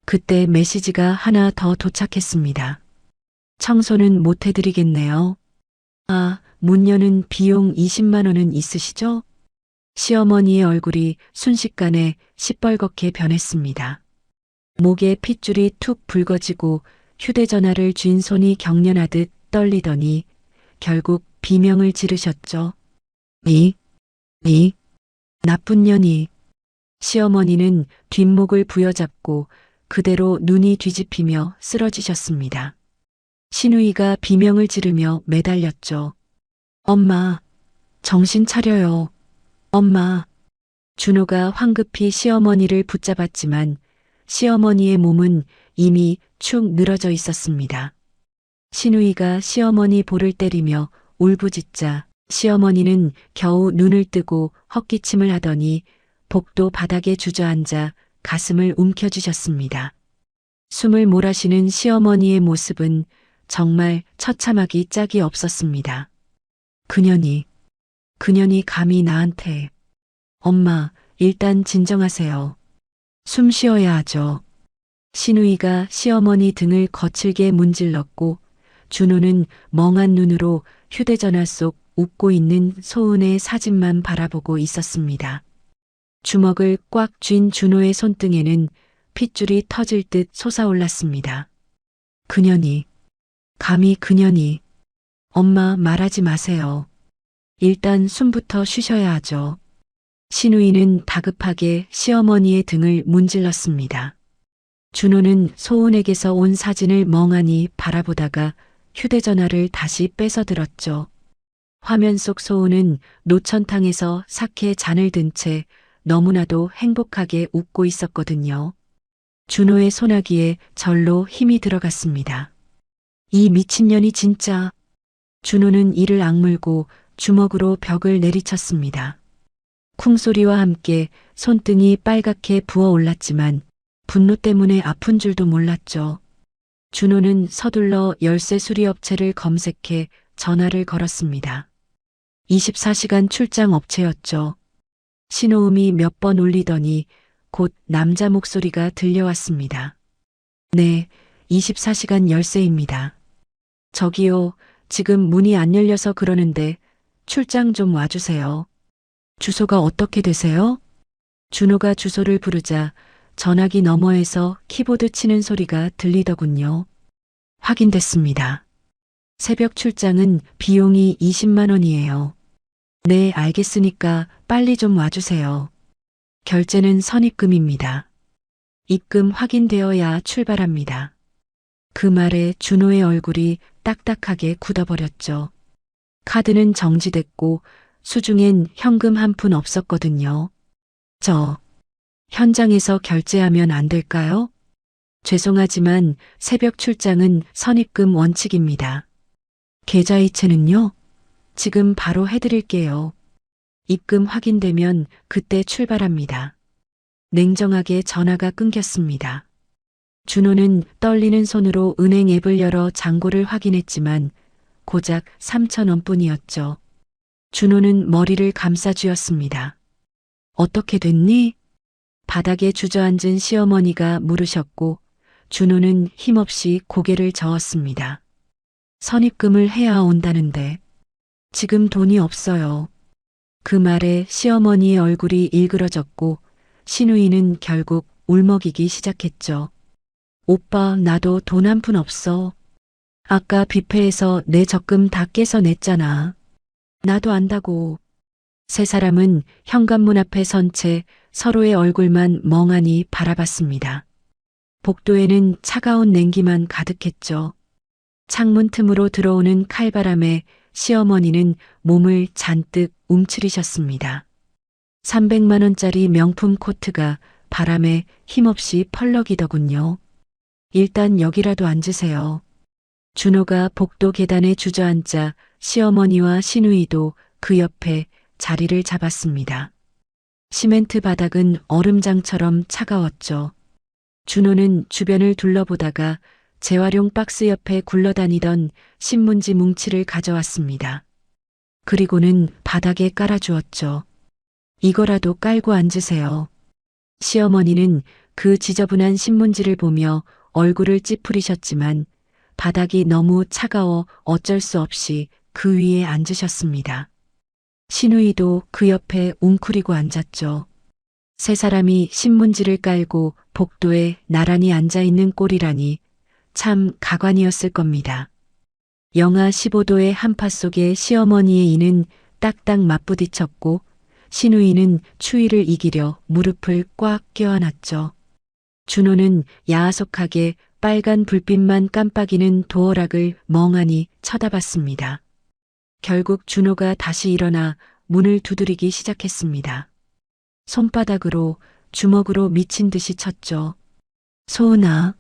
그때 메시지가 하나 더 도착했습니다. 청소는 못 해드리겠네요. 아, 문 여는 비용 20만 원은 있으시죠? 시어머니의 얼굴이 순식간에 시뻘겋게 변했습니다. 목에 핏줄이 툭 붉어지고 휴대전화를 쥔 손이 경련하듯 떨리더니 결국 비명을 지르셨죠. 나쁜 년이. 시어머니는 뒷목을 부여잡고 그대로 눈이 뒤집히며 쓰러지셨습니다. 신우이가 비명을 지르며 매달렸죠. 엄마, 정신 차려요. 엄마. 준호가 황급히 시어머니를 붙잡았지만 시어머니의 몸은 이미 축 늘어져 있었습니다. 신우이가 시어머니 볼을 때리며 울부짖자 시어머니는 겨우 눈을 뜨고 헛기침을 하더니 복도 바닥에 주저앉아 가슴을 움켜쥐셨습니다. 숨을 몰아쉬는 시어머니의 모습은 정말 처참하기 짝이 없었습니다. 그년이 감히 나한테. 엄마, 일단 진정하세요. 숨 쉬어야 하죠. 신우이가 시어머니 등을 거칠게 문질렀고 준호는 멍한 눈으로 휴대전화 속 웃고 있는 소은의 사진만 바라보고 있었습니다. 주먹을 꽉 쥔 준호의 손등에는 핏줄이 터질 듯 솟아올랐습니다. 그년이, 감히 그년이, 엄마 말하지 마세요. 일단 숨부터 쉬셔야 하죠. 신우이는 다급하게 시어머니의 등을 문질렀습니다. 준호는 소은에게서 온 사진을 멍하니 바라보다가 휴대전화를 다시 뺏어들었죠. 화면 속 소은은 노천탕에서 사케 잔을 든 채 너무나도 행복하게 웃고 있었거든요. 준호의 소나기에 절로 힘이 들어갔습니다. 이 미친년이 진짜. 준호는 이를 악물고 주먹으로 벽을 내리쳤습니다. 쿵소리와 함께 손등이 빨갛게 부어올랐지만 분노 때문에 아픈 줄도 몰랐죠. 준호는 서둘러 열쇠 수리업체를 검색해 전화를 걸었습니다. 24시간 출장 업체였죠. 신호음이 몇 번 울리더니 곧 남자 목소리가 들려왔습니다. 네, 24시간 열쇠입니다. 저기요, 지금 문이 안 열려서 그러는데 출장 좀 와주세요. 주소가 어떻게 되세요? 준호가 주소를 부르자 전화기 너머에서 키보드 치는 소리가 들리더군요. 확인됐습니다. 새벽 출장은 비용이 20만 원이에요. 네, 알겠으니까 빨리 좀 와주세요. 결제는 선입금입니다. 입금 확인되어야 출발합니다. 그 말에 준호의 얼굴이 딱딱하게 굳어버렸죠. 카드는 정지됐고 수중엔 현금 한 푼 없었거든요. 저, 현장에서 결제하면 안 될까요? 죄송하지만 새벽 출장은 선입금 원칙입니다. 계좌이체는요? 지금 바로 해드릴게요. 입금 확인되면 그때 출발합니다. 냉정하게 전화가 끊겼습니다. 준호는 떨리는 손으로 은행 앱을 열어 잔고를 확인했지만 고작 3,000원뿐이었죠. 준호는 머리를 감싸쥐었습니다. 어떻게 됐니? 바닥에 주저앉은 시어머니가 물으셨고 준호는 힘없이 고개를 저었습니다. 선입금을 해야 온다는데 지금 돈이 없어요. 그 말에 시어머니의 얼굴이 일그러졌고 신우이는 결국 울먹이기 시작했죠. 오빠, 나도 돈 한 푼 없어. 아까 뷔페에서 내 적금 다 깨서 냈잖아. 나도 안다고. 세 사람은 현관문 앞에 선 채 서로의 얼굴만 멍하니 바라봤습니다. 복도에는 차가운 냉기만 가득했죠. 창문 틈으로 들어오는 칼바람에 시어머니는 몸을 잔뜩 움츠리셨습니다. 300만 원짜리 명품 코트가 바람에 힘없이 펄럭이더군요. 일단 여기라도 앉으세요. 준호가 복도 계단에 주저앉자 시어머니와 신우이도 그 옆에 자리를 잡았습니다. 시멘트 바닥은 얼음장처럼 차가웠죠. 준호는 주변을 둘러보다가 재활용 박스 옆에 굴러다니던 신문지 뭉치를 가져왔습니다. 그리고는 바닥에 깔아주었죠. 이거라도 깔고 앉으세요. 시어머니는 그 지저분한 신문지를 보며 얼굴을 찌푸리셨지만 바닥이 너무 차가워 어쩔 수 없이 그 위에 앉으셨습니다. 신우이도 그 옆에 웅크리고 앉았죠. 세 사람이 신문지를 깔고 복도에 나란히 앉아있는 꼴이라니 참 가관이었을 겁니다. 영하 15도의 한파 속에 시어머니의 이는 딱딱 맞부딪혔고 신우이는 추위를 이기려 무릎을 꽉 껴안았죠. 준호는 야속하게 빨간 불빛만 깜빡이는 도어락을 멍하니 쳐다봤습니다. 결국 준호가 다시 일어나 문을 두드리기 시작했습니다. 손바닥으로 주먹으로 미친 듯이 쳤죠. 소은아,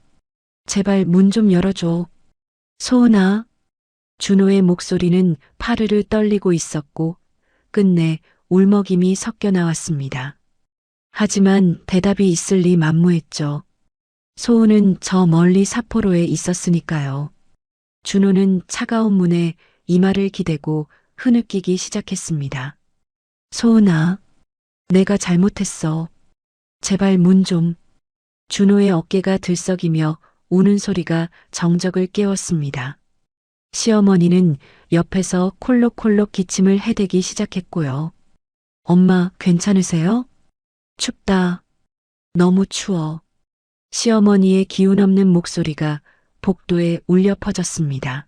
제발 문 좀 열어줘. 소은아. 준호의 목소리는 파르르 떨리고 있었고 끝내 울먹임이 섞여 나왔습니다. 하지만 대답이 있을 리 만무했죠. 소은은 저 멀리 사포로에 있었으니까요. 준호는 차가운 문에 이마를 기대고 흐느끼기 시작했습니다. 소은아, 내가 잘못했어. 제발 문 좀. 준호의 어깨가 들썩이며 우는 소리가 정적을 깨웠습니다. 시어머니는 옆에서 콜록콜록 기침을 해대기 시작했고요. 엄마, 괜찮으세요? 춥다. 너무 추워. 시어머니의 기운 없는 목소리가 복도에 울려 퍼졌습니다.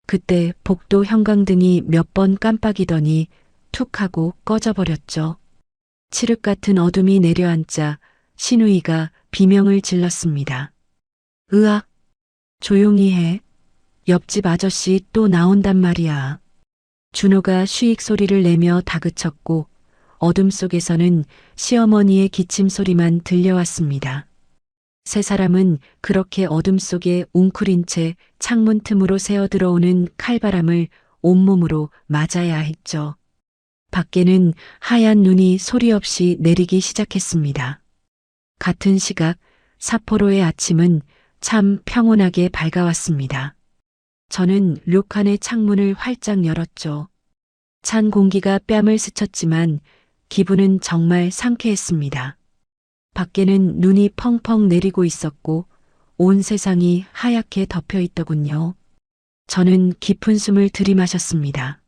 그때 복도 형광등이 몇 번 깜빡이더니 툭 하고 꺼져버렸죠. 칠흑 같은 어둠이 내려앉자 신우이가 비명을 질렀습니다. 으악! 조용히 해. 옆집 아저씨 또 나온단 말이야. 준호가 쉬익 소리를 내며 다그쳤고 어둠 속에서는 시어머니의 기침 소리만 들려왔습니다. 세 사람은 그렇게 어둠 속에 웅크린 채 창문 틈으로 새어 들어오는 칼바람을 온몸으로 맞아야 했죠. 밖에는 하얀 눈이 소리 없이 내리기 시작했습니다. 같은 시각 사포로의 아침은 참 평온하게 밝아왔습니다. 저는 료칸의 창문을 활짝 열었죠. 찬 공기가 뺨을 스쳤지만 기분은 정말 상쾌했습니다. 밖에는 눈이 펑펑 내리고 있었고 온 세상이 하얗게 덮여 있더군요. 저는 깊은 숨을 들이마셨습니다.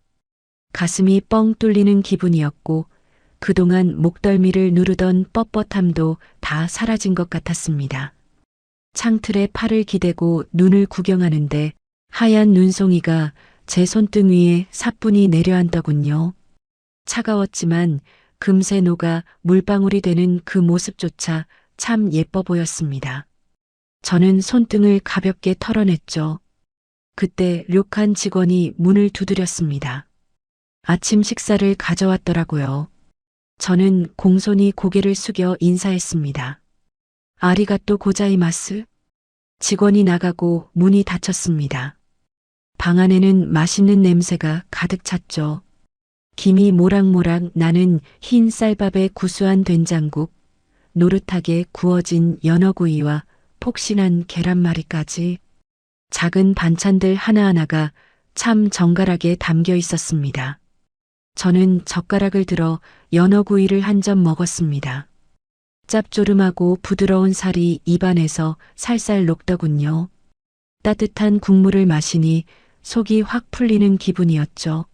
가슴이 뻥 뚫리는 기분이었고 그동안 목덜미를 누르던 뻣뻣함도 다 사라진 것 같았습니다. 창틀에 팔을 기대고 눈을 구경하는데 하얀 눈송이가 제 손등 위에 사뿐히 내려앉더군요. 차가웠지만 금세 녹아 물방울이 되는 그 모습조차 참 예뻐 보였습니다. 저는 손등을 가볍게 털어냈죠. 그때 료칸 직원이 문을 두드렸습니다. 아침 식사를 가져왔더라고요. 저는 공손히 고개를 숙여 인사했습니다. 아리가또 고자이마스. 직원이 나가고 문이 닫혔습니다. 방 안에는 맛있는 냄새가 가득 찼죠. 김이 모락모락 나는 흰 쌀밥에 구수한 된장국, 노릇하게 구워진 연어구이와 폭신한 계란말이까지 작은 반찬들 하나하나가 참 정갈하게 담겨 있었습니다. 저는 젓가락을 들어 연어구이를 한 점 먹었습니다. 짭조름하고 부드러운 살이 입안에서 살살 녹더군요. 따뜻한 국물을 마시니 속이 확 풀리는 기분이었죠.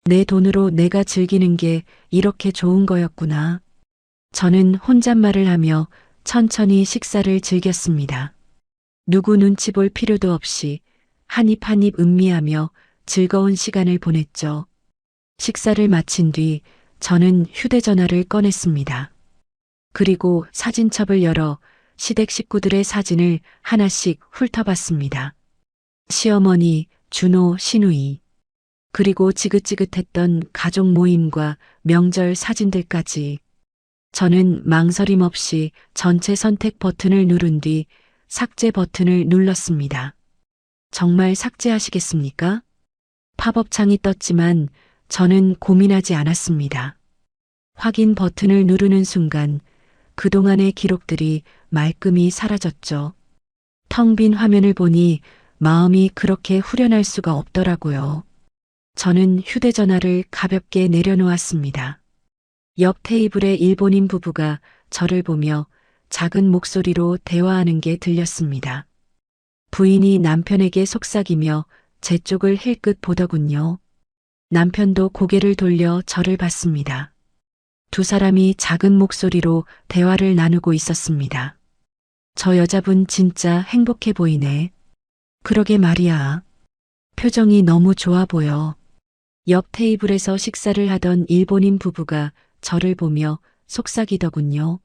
내 돈으로 내가 즐기는 게 이렇게 좋은 거였구나. 저는 혼잣말을 하며 천천히 식사를 즐겼습니다. 누구 눈치 볼 필요도 없이 한 입 한 입 음미하며 즐거운 시간을 보냈죠. 식사를 마친 뒤 저는 휴대전화를 꺼냈습니다. 그리고 사진첩을 열어 시댁 식구들의 사진을 하나씩 훑어봤습니다. 시어머니, 준호, 신우이, 그리고 지긋지긋했던 가족 모임과 명절 사진들까지. 저는 망설임 없이 전체 선택 버튼을 누른 뒤 삭제 버튼을 눌렀습니다. 정말 삭제하시겠습니까? 팝업 창이 떴지만 저는 고민하지 않았습니다. 확인 버튼을 누르는 순간 그동안의 기록들이 말끔히 사라졌죠. 텅 빈 화면을 보니 마음이 그렇게 후련할 수가 없더라고요. 저는 휴대전화를 가볍게 내려놓았습니다. 옆 테이블의 일본인 부부가 저를 보며 작은 목소리로 대화하는 게 들렸습니다. 부인이 남편에게 속삭이며 제 쪽을 힐끗 보더군요. 남편도 고개를 돌려 저를 봤습니다. 두 사람이 작은 목소리로 대화를 나누고 있었습니다. 저 여자분 진짜 행복해 보이네. 그러게 말이야. 표정이 너무 좋아 보여. 옆 테이블에서 식사를 하던 일본인 부부가 저를 보며 속삭이더군요.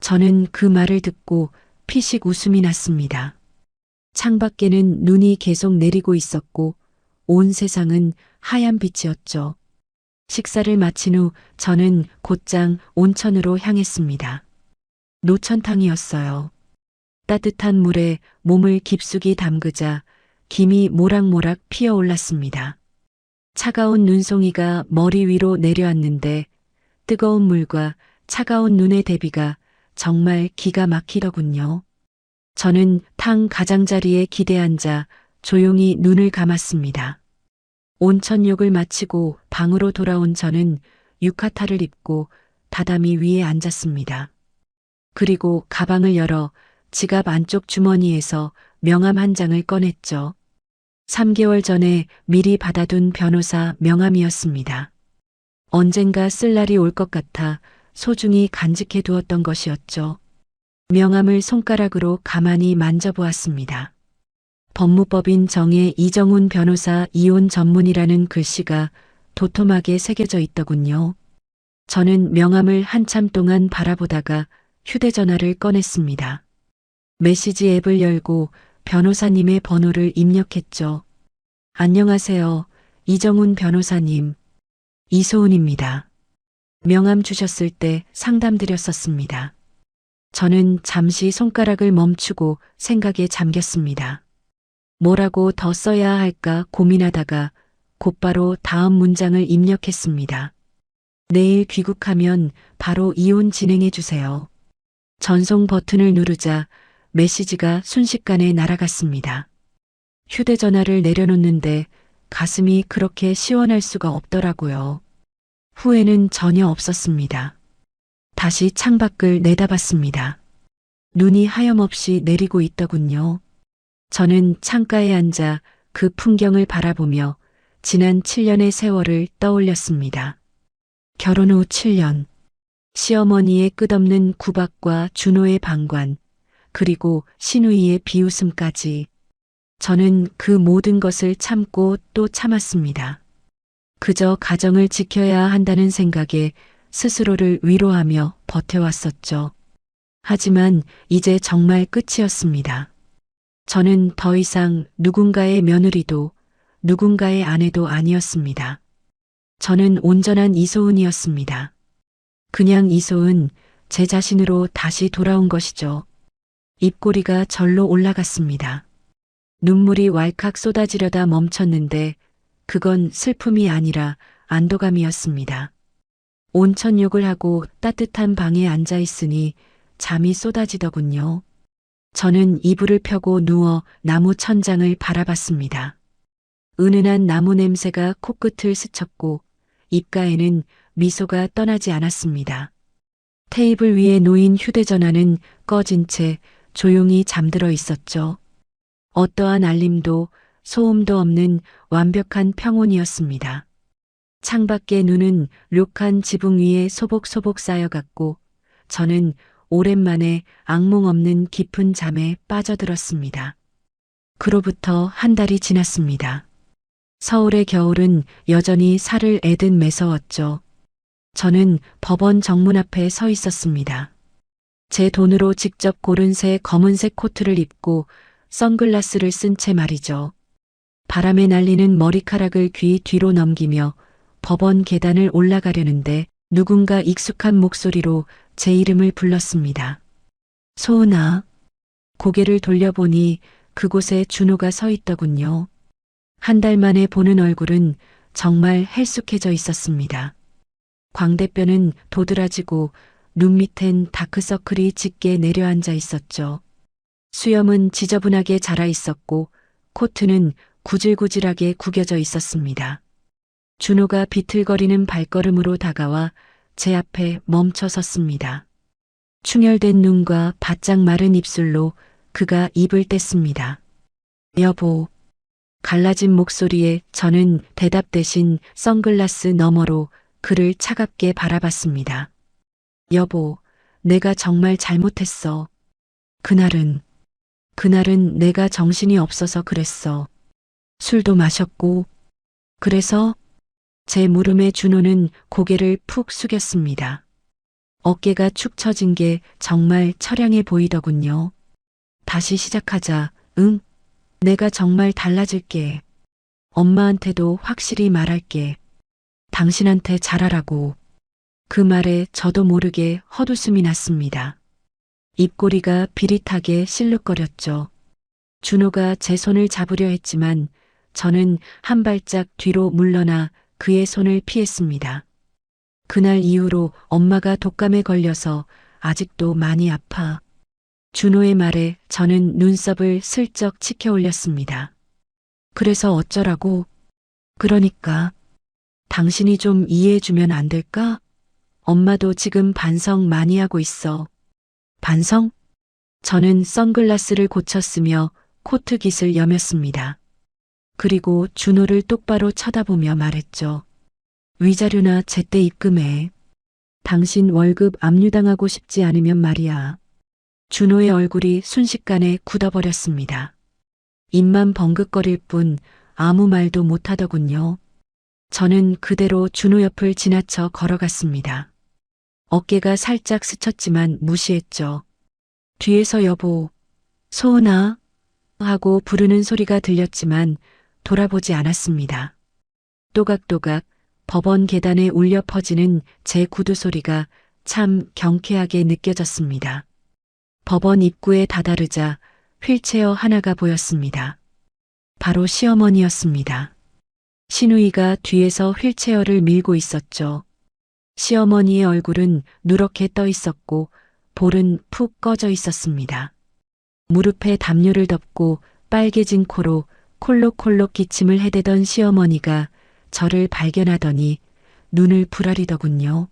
저는 그 말을 듣고 피식 웃음이 났습니다. 창밖에는 눈이 계속 내리고 있었고 온 세상은 하얀 빛이었죠. 식사를 마친 후 저는 곧장 온천으로 향했습니다. 노천탕이었어요. 따뜻한 물에 몸을 깊숙이 담그자 김이 모락모락 피어올랐습니다. 차가운 눈송이가 머리 위로 내려왔는데 뜨거운 물과 차가운 눈의 대비가 정말 기가 막히더군요. 저는 탕 가장자리에 기대앉아 조용히 눈을 감았습니다. 온천욕을 마치고 방으로 돌아온 저는 유카타를 입고 다다미 위에 앉았습니다. 그리고 가방을 열어 지갑 안쪽 주머니에서 명함 한 장을 꺼냈죠. 3개월 전에 미리 받아둔 변호사 명함이었습니다. 언젠가 쓸 날이 올 것 같아 소중히 간직해 두었던 것이었죠. 명함을 손가락으로 가만히 만져보았습니다. 법무법인 정의 이정훈 변호사 이혼 전문이라는 글씨가 도톰하게 새겨져 있더군요. 저는 명함을 한참 동안 바라보다가 휴대전화를 꺼냈습니다. 메시지 앱을 열고 변호사님의 번호를 입력했죠. 안녕하세요. 이정훈 변호사님. 이소은입니다. 명함 주셨을 때 상담드렸었습니다. 저는 잠시 손가락을 멈추고 생각에 잠겼습니다. 뭐라고 더 써야 할까 고민하다가 곧바로 다음 문장을 입력했습니다. 내일 귀국하면 바로 이혼 진행해 주세요. 전송 버튼을 누르자 메시지가 순식간에 날아갔습니다. 휴대전화를 내려놓는데 가슴이 그렇게 시원할 수가 없더라고요. 후회는 전혀 없었습니다. 다시 창밖을 내다봤습니다. 눈이 하염없이 내리고 있더군요. 저는 창가에 앉아 그 풍경을 바라보며 지난 7년의 세월을 떠올렸습니다. 결혼 후 7년, 시어머니의 끝없는 구박과 준호의 방관, 그리고 신우이의 비웃음까지 저는 그 모든 것을 참고 또 참았습니다. 그저 가정을 지켜야 한다는 생각에 스스로를 위로하며 버텨왔었죠. 하지만 이제 정말 끝이었습니다. 저는 더 이상 누군가의 며느리도 누군가의 아내도 아니었습니다. 저는 온전한 이소은이었습니다. 그냥 이소은, 제 자신으로 다시 돌아온 것이죠. 입꼬리가 절로 올라갔습니다. 눈물이 왈칵 쏟아지려다 멈췄는데 그건 슬픔이 아니라 안도감이었습니다. 온천 욕을 하고 따뜻한 방에 앉아 있으니 잠이 쏟아지더군요. 저는 이불을 펴고 누워 나무 천장을 바라봤습니다. 은은한 나무 냄새가 코끝을 스쳤고 입가에는 미소가 떠나지 않았습니다. 테이블 위에 놓인 휴대전화는 꺼진 채 조용히 잠들어 있었죠. 어떠한 알림도 소음도 없는 완벽한 평온이었습니다. 창밖의 눈은 료칸 지붕 위에 소복소복 쌓여갔고 저는 오랜만에 악몽 없는 깊은 잠에 빠져들었습니다. 그로부터 한 달이 지났습니다. 서울의 겨울은 여전히 살을 애듯 매서웠죠. 저는 법원 정문 앞에 서 있었습니다. 제 돈으로 직접 고른 새 검은색 코트를 입고 선글라스를 쓴 채 말이죠. 바람에 날리는 머리카락을 귀 뒤로 넘기며 법원 계단을 올라가려는데 누군가 익숙한 목소리로 제 이름을 불렀습니다. 소은아. 고개를 돌려보니 그곳에 준호가 서 있더군요. 한 달 만에 보는 얼굴은 정말 헬쑥해져 있었습니다. 광대뼈는 도드라지고 눈 밑엔 다크서클이 짙게 내려앉아 있었죠. 수염은 지저분하게 자라 있었고 코트는 구질구질하게 구겨져 있었습니다. 준호가 비틀거리는 발걸음으로 다가와 제 앞에 멈춰 섰습니다. 충혈된 눈과 바짝 마른 입술로 그가 입을 뗐습니다. 여보. 갈라진 목소리에 저는 대답 대신 선글라스 너머로 그를 차갑게 바라봤습니다. 여보, 내가 정말 잘못했어. 그날은 내가 정신이 없어서 그랬어. 술도 마셨고. 그래서 제 물음에 준호는 고개를 푹 숙였습니다. 어깨가 축 처진 게 정말 처량해 보이더군요. 다시 시작하자. 응? 내가 정말 달라질게. 엄마한테도 확실히 말할게. 당신한테 잘하라고. 그 말에 저도 모르게 헛웃음이 났습니다. 입꼬리가 비릿하게 실룩거렸죠. 준호가 제 손을 잡으려 했지만 저는 한 발짝 뒤로 물러나 그의 손을 피했습니다. 그날 이후로 엄마가 독감에 걸려서 아직도 많이 아파. 준호의 말에 저는 눈썹을 슬쩍 치켜 올렸습니다. 그래서 어쩌라고? 그러니까 당신이 좀 이해해주면 안 될까? 엄마도 지금 반성 많이 하고 있어. 반성? 저는 선글라스를 고쳤으며 코트 깃을 여몄습니다. 그리고 준호를 똑바로 쳐다보며 말했죠. 위자료나 제때 입금해. 당신 월급 압류당하고 싶지 않으면 말이야. 준호의 얼굴이 순식간에 굳어버렸습니다. 입만 벙긋거릴 뿐 아무 말도 못하더군요. 저는 그대로 준호 옆을 지나쳐 걸어갔습니다. 어깨가 살짝 스쳤지만 무시했죠. 뒤에서 여보, 소은아 하고 부르는 소리가 들렸지만 돌아보지 않았습니다. 또각또각 법원 계단에 울려 퍼지는 제 구두 소리가 참 경쾌하게 느껴졌습니다. 법원 입구에 다다르자 휠체어 하나가 보였습니다. 바로 시어머니였습니다. 신우이가 뒤에서 휠체어를 밀고 있었죠. 시어머니의 얼굴은 누렇게 떠 있었고 볼은 푹 꺼져 있었습니다. 무릎에 담요를 덮고 빨개진 코로 콜록콜록 기침을 해대던 시어머니가 저를 발견하더니 눈을 부라리더군요.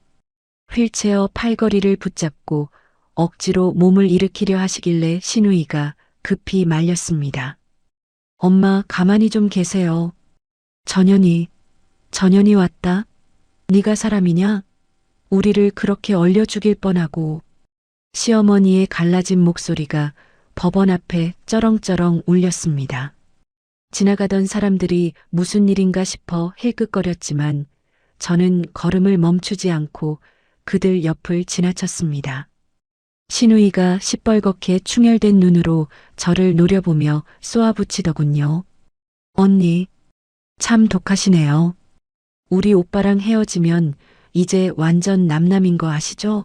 휠체어 팔걸이를 붙잡고 억지로 몸을 일으키려 하시길래 신우이가 급히 말렸습니다. 엄마 가만히 좀 계세요. 전현이 왔다? 네가 사람이냐? 우리를 그렇게 얼려 죽일 뻔하고. 시어머니의 갈라진 목소리가 법원 앞에 쩌렁쩌렁 울렸습니다. 지나가던 사람들이 무슨 일인가 싶어 힐끗거렸지만 저는 걸음을 멈추지 않고 그들 옆을 지나쳤습니다. 신우이가 시뻘겋게 충혈된 눈으로 저를 노려보며 쏘아붙이더군요. 언니, 참 독하시네요. 우리 오빠랑 헤어지면 이제 완전 남남인 거 아시죠?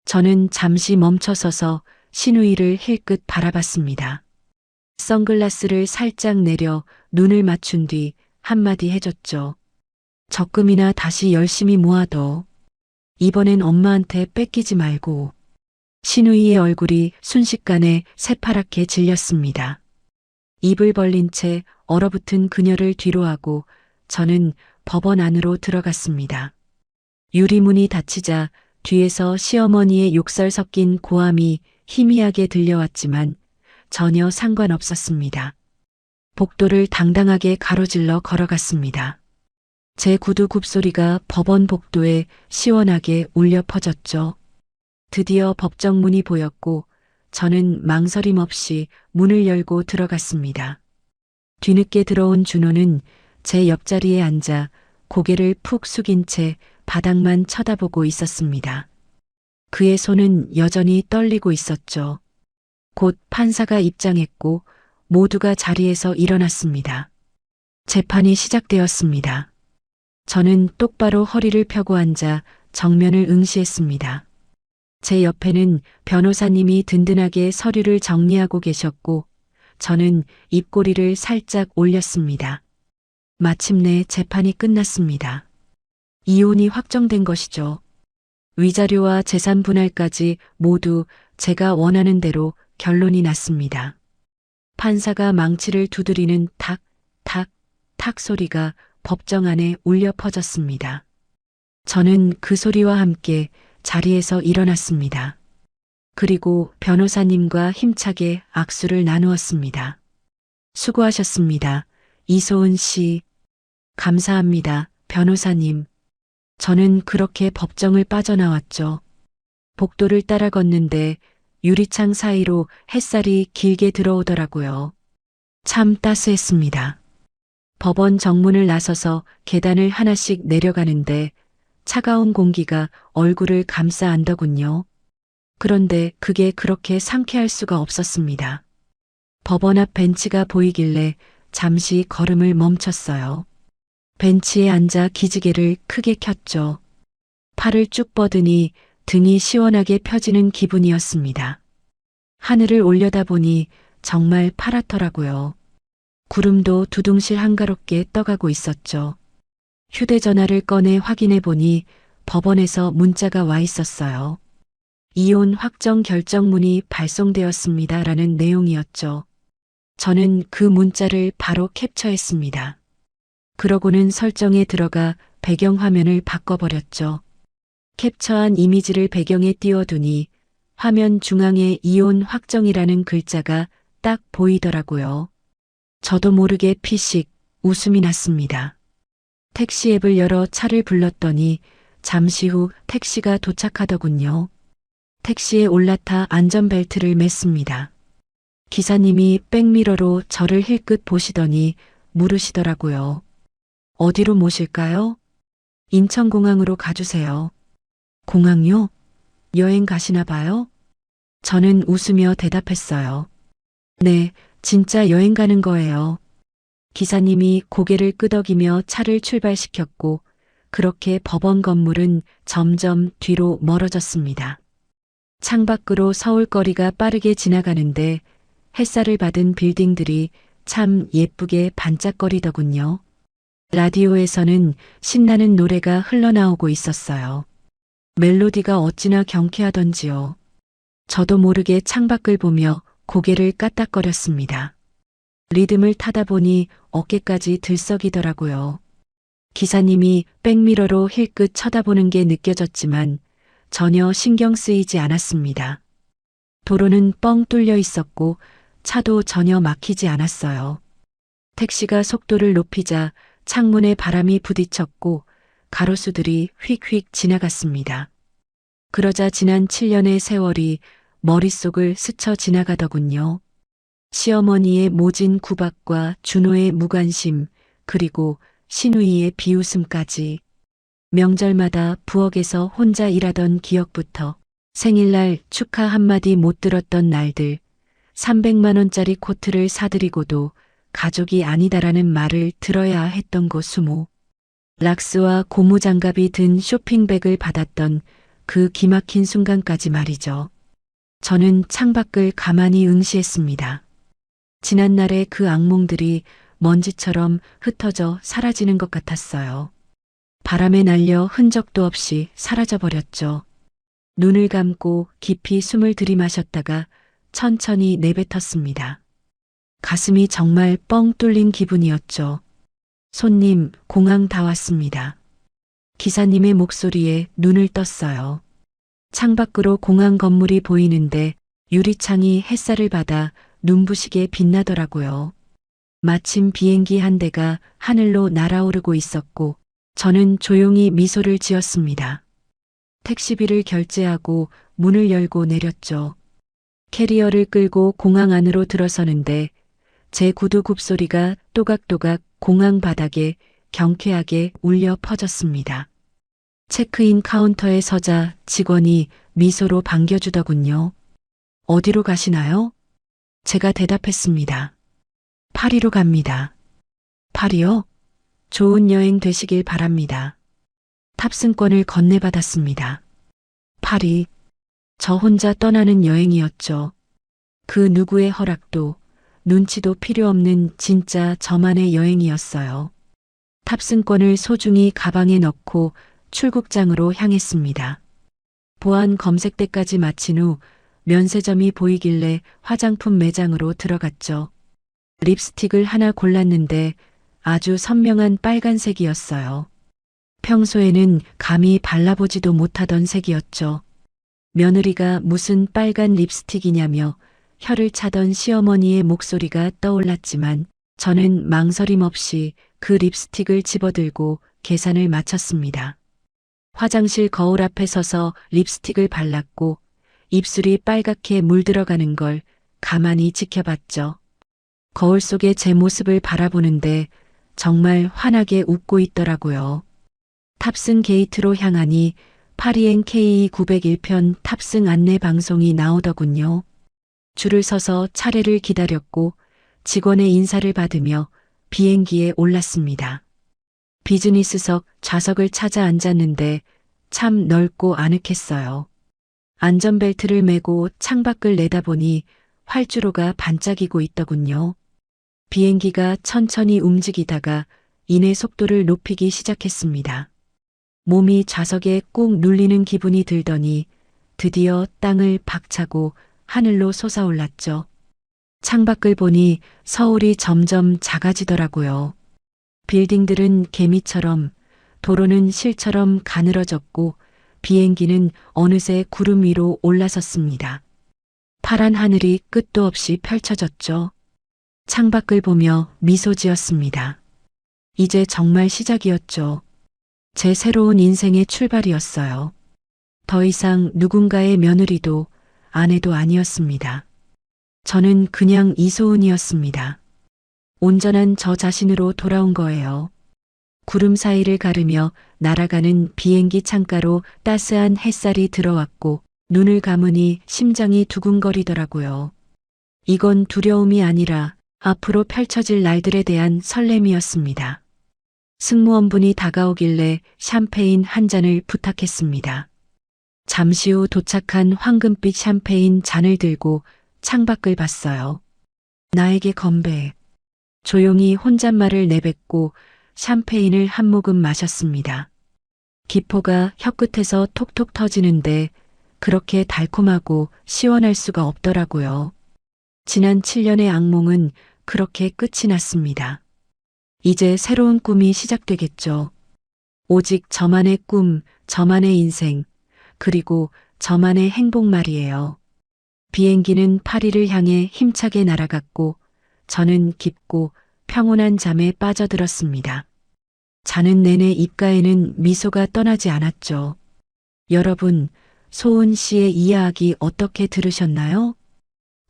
저는 잠시 멈춰서서 신우이를 힐끗 바라봤습니다. 선글라스를 살짝 내려 눈을 맞춘 뒤 한마디 해줬죠. 적금이나 다시 열심히 모아둬. 이번엔 엄마한테 뺏기지 말고. 신우이의 얼굴이 순식간에 새파랗게 질렸습니다. 입을 벌린 채 얼어붙은 그녀를 뒤로하고 저는 법원 안으로 들어갔습니다. 유리문이 닫히자 뒤에서 시어머니의 욕설 섞인 고함이 희미하게 들려왔지만 전혀 상관없었습니다. 복도를 당당하게 가로질러 걸어갔습니다. 제 구두 굽소리가 법원 복도에 시원하게 울려 퍼졌죠. 드디어 법정문이 보였고 저는 망설임 없이 문을 열고 들어갔습니다. 뒤늦게 들어온 준호는 제 옆자리에 앉아 고개를 푹 숙인 채 바닥만 쳐다보고 있었습니다. 그의 손은 여전히 떨리고 있었죠. 곧 판사가 입장했고 모두가 자리에서 일어났습니다. 재판이 시작되었습니다. 저는 똑바로 허리를 펴고 앉아 정면을 응시했습니다. 제 옆에는 변호사님이 든든하게 서류를 정리하고 계셨고 저는 입꼬리를 살짝 올렸습니다. 마침내 재판이 끝났습니다. 이혼이 확정된 것이죠. 위자료와 재산 분할까지 모두 제가 원하는 대로 결론이 났습니다. 판사가 망치를 두드리는 탁, 탁, 탁 소리가 법정 안에 울려 퍼졌습니다. 저는 그 소리와 함께 자리에서 일어났습니다. 그리고 변호사님과 힘차게 악수를 나누었습니다. 수고하셨습니다. 이소은 씨. 감사합니다, 변호사님. 저는 그렇게 법정을 빠져나왔죠. 복도를 따라 걷는데 유리창 사이로 햇살이 길게 들어오더라고요. 참 따스했습니다. 법원 정문을 나서서 계단을 하나씩 내려가는데 차가운 공기가 얼굴을 감싸 안더군요. 그런데 그게 그렇게 상쾌할 수가 없었습니다. 법원 앞 벤치가 보이길래 잠시 걸음을 멈췄어요. 벤치에 앉아 기지개를 크게 켰죠. 팔을 쭉 뻗으니 등이 시원하게 펴지는 기분이었습니다. 하늘을 올려다보니 정말 파랗더라고요. 구름도 두둥실 한가롭게 떠가고 있었죠. 휴대전화를 꺼내 확인해 보니 법원에서 문자가 와 있었어요. 이혼 확정 결정문이 발송되었습니다. 라는 내용이었죠. 저는 그 문자를 바로 캡처했습니다. 그러고는 설정에 들어가 배경화면을 바꿔버렸죠. 캡처한 이미지를 배경에 띄워두니 화면 중앙에 이혼 확정이라는 글자가 딱 보이더라고요. 저도 모르게 피식 웃음이 났습니다. 택시 앱을 열어 차를 불렀더니 잠시 후 택시가 도착하더군요. 택시에 올라타 안전벨트를 맸습니다. 기사님이 백미러로 저를 힐끗 보시더니 물으시더라고요. 어디로 모실까요? 인천공항으로 가주세요. 공항요? 여행 가시나 봐요? 저는 웃으며 대답했어요. 네, 진짜 여행 가는 거예요. 기사님이 고개를 끄덕이며 차를 출발시켰고, 그렇게 법원 건물은 점점 뒤로 멀어졌습니다. 창밖으로 서울거리가 빠르게 지나가는데 햇살을 받은 빌딩들이 참 예쁘게 반짝거리더군요. 라디오에서는 신나는 노래가 흘러나오고 있었어요. 멜로디가 어찌나 경쾌하던지요. 저도 모르게 창밖을 보며 고개를 까딱거렸습니다. 리듬을 타다 보니 어깨까지 들썩이더라고요. 기사님이 백미러로 힐끗 쳐다보는 게 느껴졌지만 전혀 신경 쓰이지 않았습니다. 도로는 뻥 뚫려 있었고 차도 전혀 막히지 않았어요. 택시가 속도를 높이자 창문에 바람이 부딪혔고 가로수들이 휙휙 지나갔습니다. 그러자 지난 7년의 세월이 머릿속을 스쳐 지나가더군요. 시어머니의 모진 구박과 준호의 무관심, 그리고 신우이의 비웃음까지. 명절마다 부엌에서 혼자 일하던 기억부터 생일날 축하 한마디 못 들었던 날들, 300만 원짜리 코트를 사드리고도 가족이 아니다라는 말을 들어야 했던 거 수모. 락스와 고무장갑이 든 쇼핑백을 받았던 그 기막힌 순간까지 말이죠. 저는 창밖을 가만히 응시했습니다. 지난날의 그 악몽들이 먼지처럼 흩어져 사라지는 것 같았어요. 바람에 날려 흔적도 없이 사라져버렸죠. 눈을 감고 깊이 숨을 들이마셨다가 천천히 내뱉었습니다. 가슴이 정말 뻥 뚫린 기분이었죠. 손님, 공항 다 왔습니다. 기사님의 목소리에 눈을 떴어요. 창밖으로 공항 건물이 보이는데 유리창이 햇살을 받아 눈부시게 빛나더라고요. 마침 비행기 한 대가 하늘로 날아오르고 있었고 저는 조용히 미소를 지었습니다. 택시비를 결제하고 문을 열고 내렸죠. 캐리어를 끌고 공항 안으로 들어서는데 제 구두 굽소리가 또각또각 공항 바닥에 경쾌하게 울려 퍼졌습니다. 체크인 카운터에 서자 직원이 미소로 반겨주더군요. 어디로 가시나요? 제가 대답했습니다. 파리로 갑니다. 파리요? 좋은 여행 되시길 바랍니다. 탑승권을 건네받았습니다. 파리. 저 혼자 떠나는 여행이었죠. 그 누구의 허락도 눈치도 필요 없는 진짜 저만의 여행이었어요. 탑승권을 소중히 가방에 넣고 출국장으로 향했습니다. 보안 검색대까지 마친 후 면세점이 보이길래 화장품 매장으로 들어갔죠. 립스틱을 하나 골랐는데 아주 선명한 빨간색이었어요. 평소에는 감히 발라보지도 못하던 색이었죠. 며느리가 무슨 빨간 립스틱이냐며 혀를 차던 시어머니의 목소리가 떠올랐지만 저는 망설임 없이 그 립스틱을 집어들고 계산을 마쳤습니다. 화장실 거울 앞에 서서 립스틱을 발랐고 입술이 빨갛게 물들어가는 걸 가만히 지켜봤죠. 거울 속의 제 모습을 바라보는데 정말 환하게 웃고 있더라고요. 탑승 게이트로 향하니 파리행 KE901편 탑승 안내 방송이 나오더군요. 줄을 서서 차례를 기다렸고 직원의 인사를 받으며 비행기에 올랐습니다. 비즈니스석 좌석을 찾아 앉았는데 참 넓고 아늑했어요. 안전벨트를 매고 창밖을 내다보니 활주로가 반짝이고 있더군요. 비행기가 천천히 움직이다가 이내 속도를 높이기 시작했습니다. 몸이 좌석에 꾹 눌리는 기분이 들더니 드디어 땅을 박차고 하늘로 솟아올랐죠. 창밖을 보니 서울이 점점 작아지더라고요. 빌딩들은 개미처럼, 도로는 실처럼 가늘어졌고 비행기는 어느새 구름 위로 올라섰습니다. 파란 하늘이 끝도 없이 펼쳐졌죠. 창밖을 보며 미소 지었습니다. 이제 정말 시작이었죠. 제 새로운 인생의 출발이었어요. 더 이상 누군가의 며느리도 아내도 아니었습니다. 저는 그냥 이소은이었습니다. 온전한 저 자신으로 돌아온 거예요. 구름 사이를 가르며 날아가는 비행기 창가로 따스한 햇살이 들어왔고 눈을 감으니 심장이 두근거리더라고요. 이건 두려움이 아니라 앞으로 펼쳐질 날들에 대한 설렘이었습니다. 승무원분이 다가오길래 샴페인 한 잔을 부탁했습니다. 잠시 후 도착한 황금빛 샴페인 잔을 들고 창밖을 봤어요. 나에게 건배. 조용히 혼잣말을 내뱉고 샴페인을 한 모금 마셨습니다. 기포가 혀끝에서 톡톡 터지는데 그렇게 달콤하고 시원할 수가 없더라고요. 지난 7년의 악몽은 그렇게 끝이 났습니다. 이제 새로운 꿈이 시작되겠죠. 오직 저만의 꿈, 저만의 인생, 그리고 저만의 행복 말이에요. 비행기는 파리를 향해 힘차게 날아갔고 저는 깊고 평온한 잠에 빠져들었습니다. 자는 내내 입가에는 미소가 떠나지 않았죠. 여러분, 소은 씨의 이야기 어떻게 들으셨나요?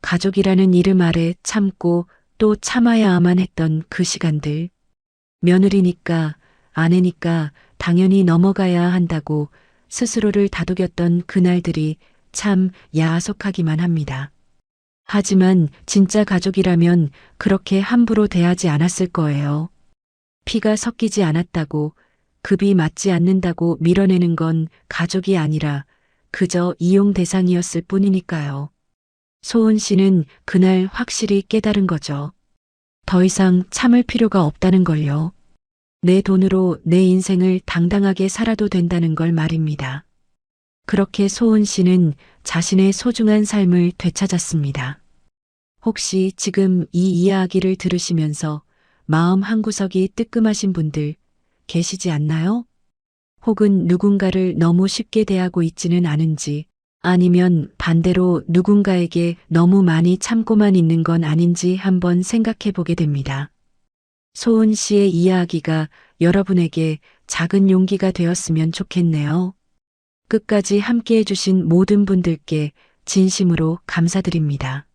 가족이라는 이름 아래 참고 또 참아야만 했던 그 시간들. 며느리니까, 아내니까 당연히 넘어가야 한다고 스스로를 다독였던 그날들이 참 야속하기만 합니다. 하지만 진짜 가족이라면 그렇게 함부로 대하지 않았을 거예요. 피가 섞이지 않았다고, 급이 맞지 않는다고 밀어내는 건 가족이 아니라 그저 이용 대상이었을 뿐이니까요. 소은 씨는 그날 확실히 깨달은 거죠. 더 이상 참을 필요가 없다는 걸요. 내 돈으로 내 인생을 당당하게 살아도 된다는 걸 말입니다. 그렇게 소은 씨는 자신의 소중한 삶을 되찾았습니다. 혹시 지금 이 이야기를 들으시면서 마음 한구석이 뜨끔하신 분들 계시지 않나요? 혹은 누군가를 너무 쉽게 대하고 있지는 않은지, 아니면 반대로 누군가에게 너무 많이 참고만 있는 건 아닌지 한번 생각해 보게 됩니다. 소은 씨의 이야기가 여러분에게 작은 용기가 되었으면 좋겠네요. 끝까지 함께 해주신 모든 분들께 진심으로 감사드립니다.